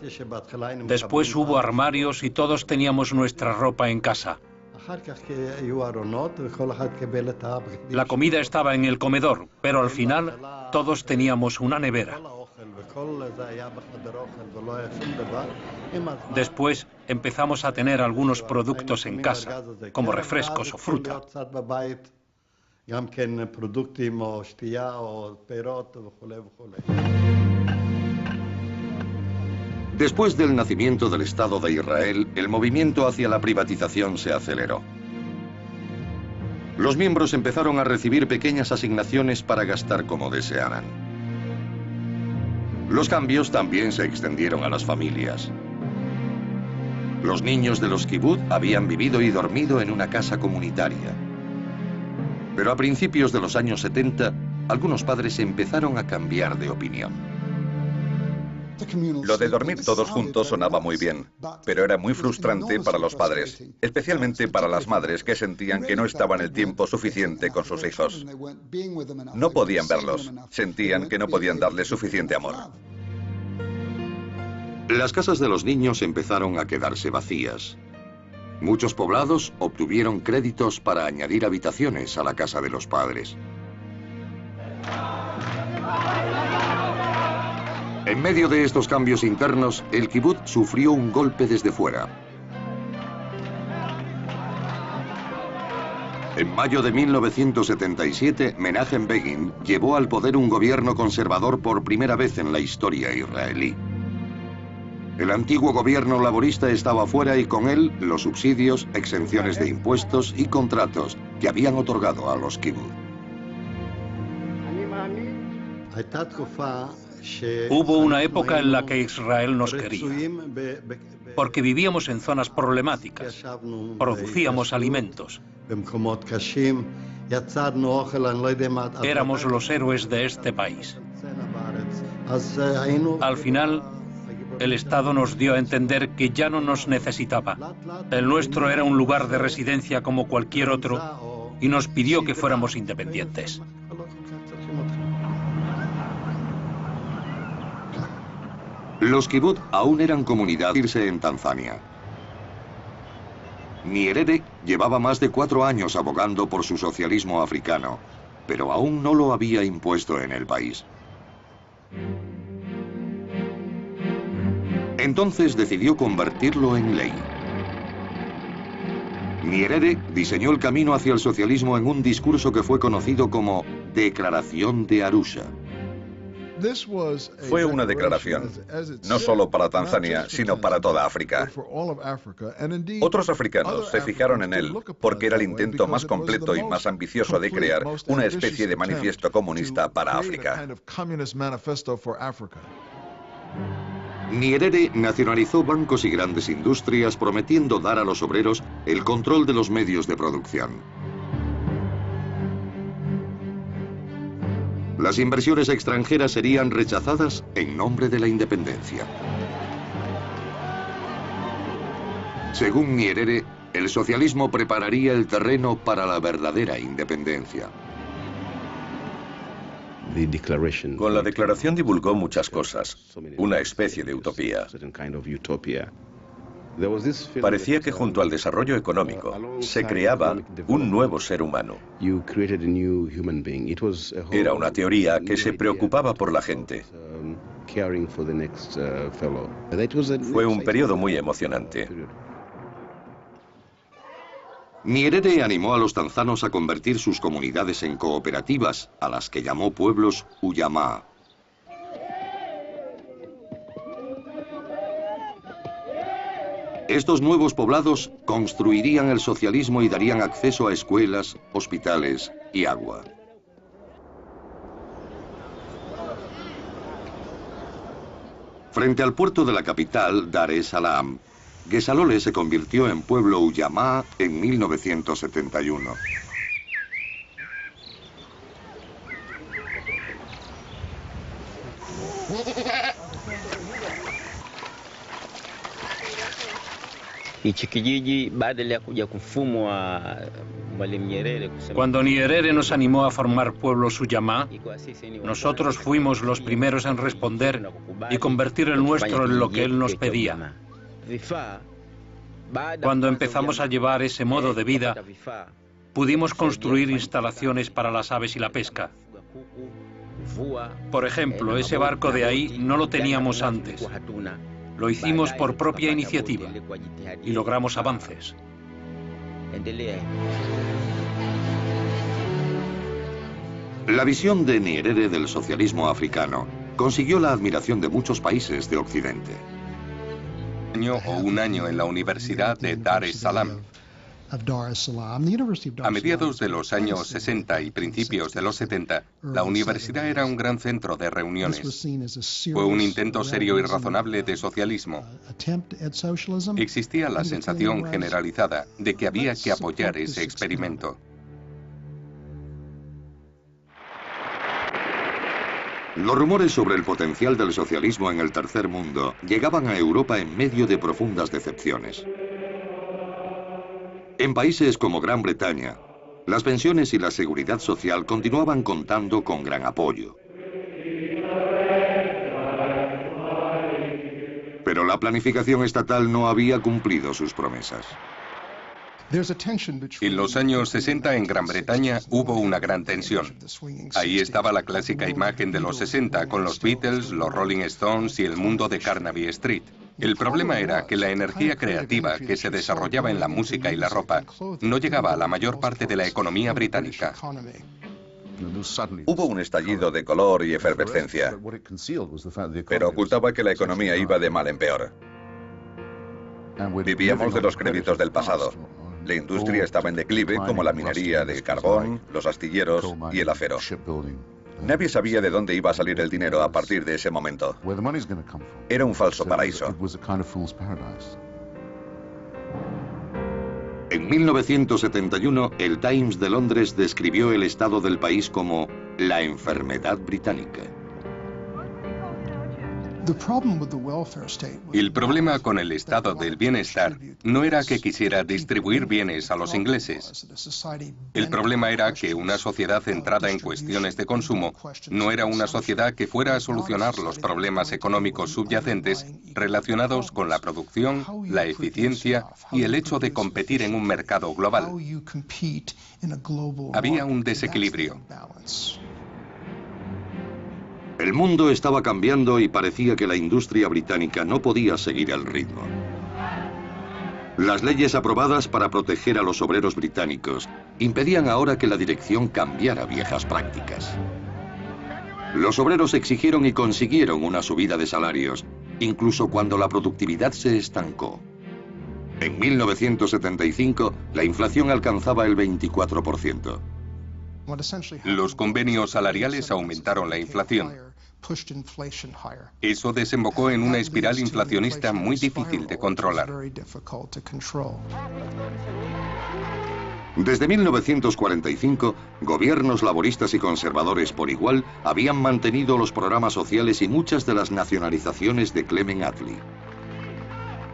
Después hubo armarios y todos teníamos nuestra ropa en casa. La comida estaba en el comedor, pero al final todos teníamos una nevera. Después empezamos a tener algunos productos en casa, como refrescos o fruta. Después del nacimiento del Estado de Israel, el movimiento hacia la privatización se aceleró. Los miembros empezaron a recibir pequeñas asignaciones para gastar como desearan. Los cambios también se extendieron a las familias. Los niños de los kibbutz habían vivido y dormido en una casa comunitaria. Pero a principios de los años 70, algunos padres empezaron a cambiar de opinión. Lo de dormir todos juntos sonaba muy bien, pero era muy frustrante para los padres, especialmente para las madres que sentían que no estaban el tiempo suficiente con sus hijos. No podían verlos, sentían que no podían darles suficiente amor. Las casas de los niños empezaron a quedarse vacías. Muchos poblados obtuvieron créditos para añadir habitaciones a la casa de los padres. En medio de estos cambios internos, el kibbutz sufrió un golpe desde fuera. En mayo de 1977, Menachem Begin llevó al poder un gobierno conservador por primera vez en la historia israelí. El antiguo gobierno laborista estaba fuera y con él los subsidios, exenciones de impuestos y contratos que habían otorgado a los kibbutz. Hubo una época en la que Israel nos quería, porque vivíamos en zonas problemáticas, producíamos alimentos. Éramos los héroes de este país. Al final, el Estado nos dio a entender que ya no nos necesitaba. El nuestro era un lugar de residencia como cualquier otro y nos pidió que fuéramos independientes. Los kibbutz aún eran comunidad en Tanzania. Nyerere llevaba más de 4 años abogando por su socialismo africano, pero aún no lo había impuesto en el país. Entonces decidió convertirlo en ley. Nyerere diseñó el camino hacia el socialismo en un discurso que fue conocido como Declaración de Arusha. Fue una declaración, no solo para Tanzania, sino para toda África. Otros africanos se fijaron en él porque era el intento más completo y más ambicioso de crear una especie de manifiesto comunista para África. Nyerere nacionalizó bancos y grandes industrias, prometiendo dar a los obreros el control de los medios de producción. Las inversiones extranjeras serían rechazadas en nombre de la independencia. Según Nyerere, el socialismo prepararía el terreno para la verdadera independencia. Con la declaración divulgó muchas cosas, una especie de utopía. Parecía que junto al desarrollo económico se creaba un nuevo ser humano. Era una teoría que se preocupaba por la gente. Fue un periodo muy emocionante. Nyerere animó a los tanzanos a convertir sus comunidades en cooperativas, a las que llamó pueblos Ujamaa. Estos nuevos poblados construirían el socialismo y darían acceso a escuelas, hospitales y agua. Frente al puerto de la capital, Dar es Salaam, Gesalole se convirtió en pueblo Ujamaa en 1971. Cuando Nyerere nos animó a formar pueblos Ujamaa, nosotros fuimos los primeros en responder y convertir el nuestro en lo que él nos pedía. Cuando empezamos a llevar ese modo de vida, pudimos construir instalaciones para las aves y la pesca. Por ejemplo, ese barco de ahí no lo teníamos antes. Lo hicimos por propia iniciativa y logramos avances. La visión de Nyerere del socialismo africano consiguió la admiración de muchos países de Occidente. Un año en la Universidad de Dar es Salaam. A mediados de los años 60 y principios de los 70, la universidad era un gran centro de reuniones. Fue un intento serio y razonable de socialismo. Existía la sensación generalizada de que había que apoyar ese experimento. Los rumores sobre el potencial del socialismo en el tercer mundo llegaban a Europa en medio de profundas decepciones. En países como Gran Bretaña, las pensiones y la seguridad social continuaban contando con gran apoyo. Pero la planificación estatal no había cumplido sus promesas. En los años 60 en Gran Bretaña hubo una gran tensión. Ahí estaba la clásica imagen de los 60 con los Beatles, los Rolling Stones y el mundo de Carnaby Street. El problema era que la energía creativa que se desarrollaba en la música y la ropa no llegaba a la mayor parte de la economía británica. Hubo un estallido de color y efervescencia, pero ocultaba que la economía iba de mal en peor. Vivíamos de los créditos del pasado. La industria estaba en declive, como la minería del carbón, los astilleros y el acero. Nadie sabía de dónde iba a salir el dinero a partir de ese momento. Era un falso paraíso. En 1971, el Times de Londres describió el estado del país como la enfermedad británica. El problema con el estado del bienestar no era que quisiera distribuir bienes a los ingleses. El problema era que una sociedad centrada en cuestiones de consumo no era una sociedad que fuera a solucionar los problemas económicos subyacentes relacionados con la producción, la eficiencia y el hecho de competir en un mercado global. Había un desequilibrio. El mundo estaba cambiando y parecía que la industria británica no podía seguir el ritmo. Las leyes aprobadas para proteger a los obreros británicos impedían ahora que la dirección cambiara viejas prácticas. Los obreros exigieron y consiguieron una subida de salarios, incluso cuando la productividad se estancó. En 1975, la inflación alcanzaba el 24%. Los convenios salariales aumentaron la inflación. Eso desembocó en una espiral inflacionista muy difícil de controlar. Desde 1945, gobiernos laboristas y conservadores por igual habían mantenido los programas sociales y muchas de las nacionalizaciones de Clement Attlee.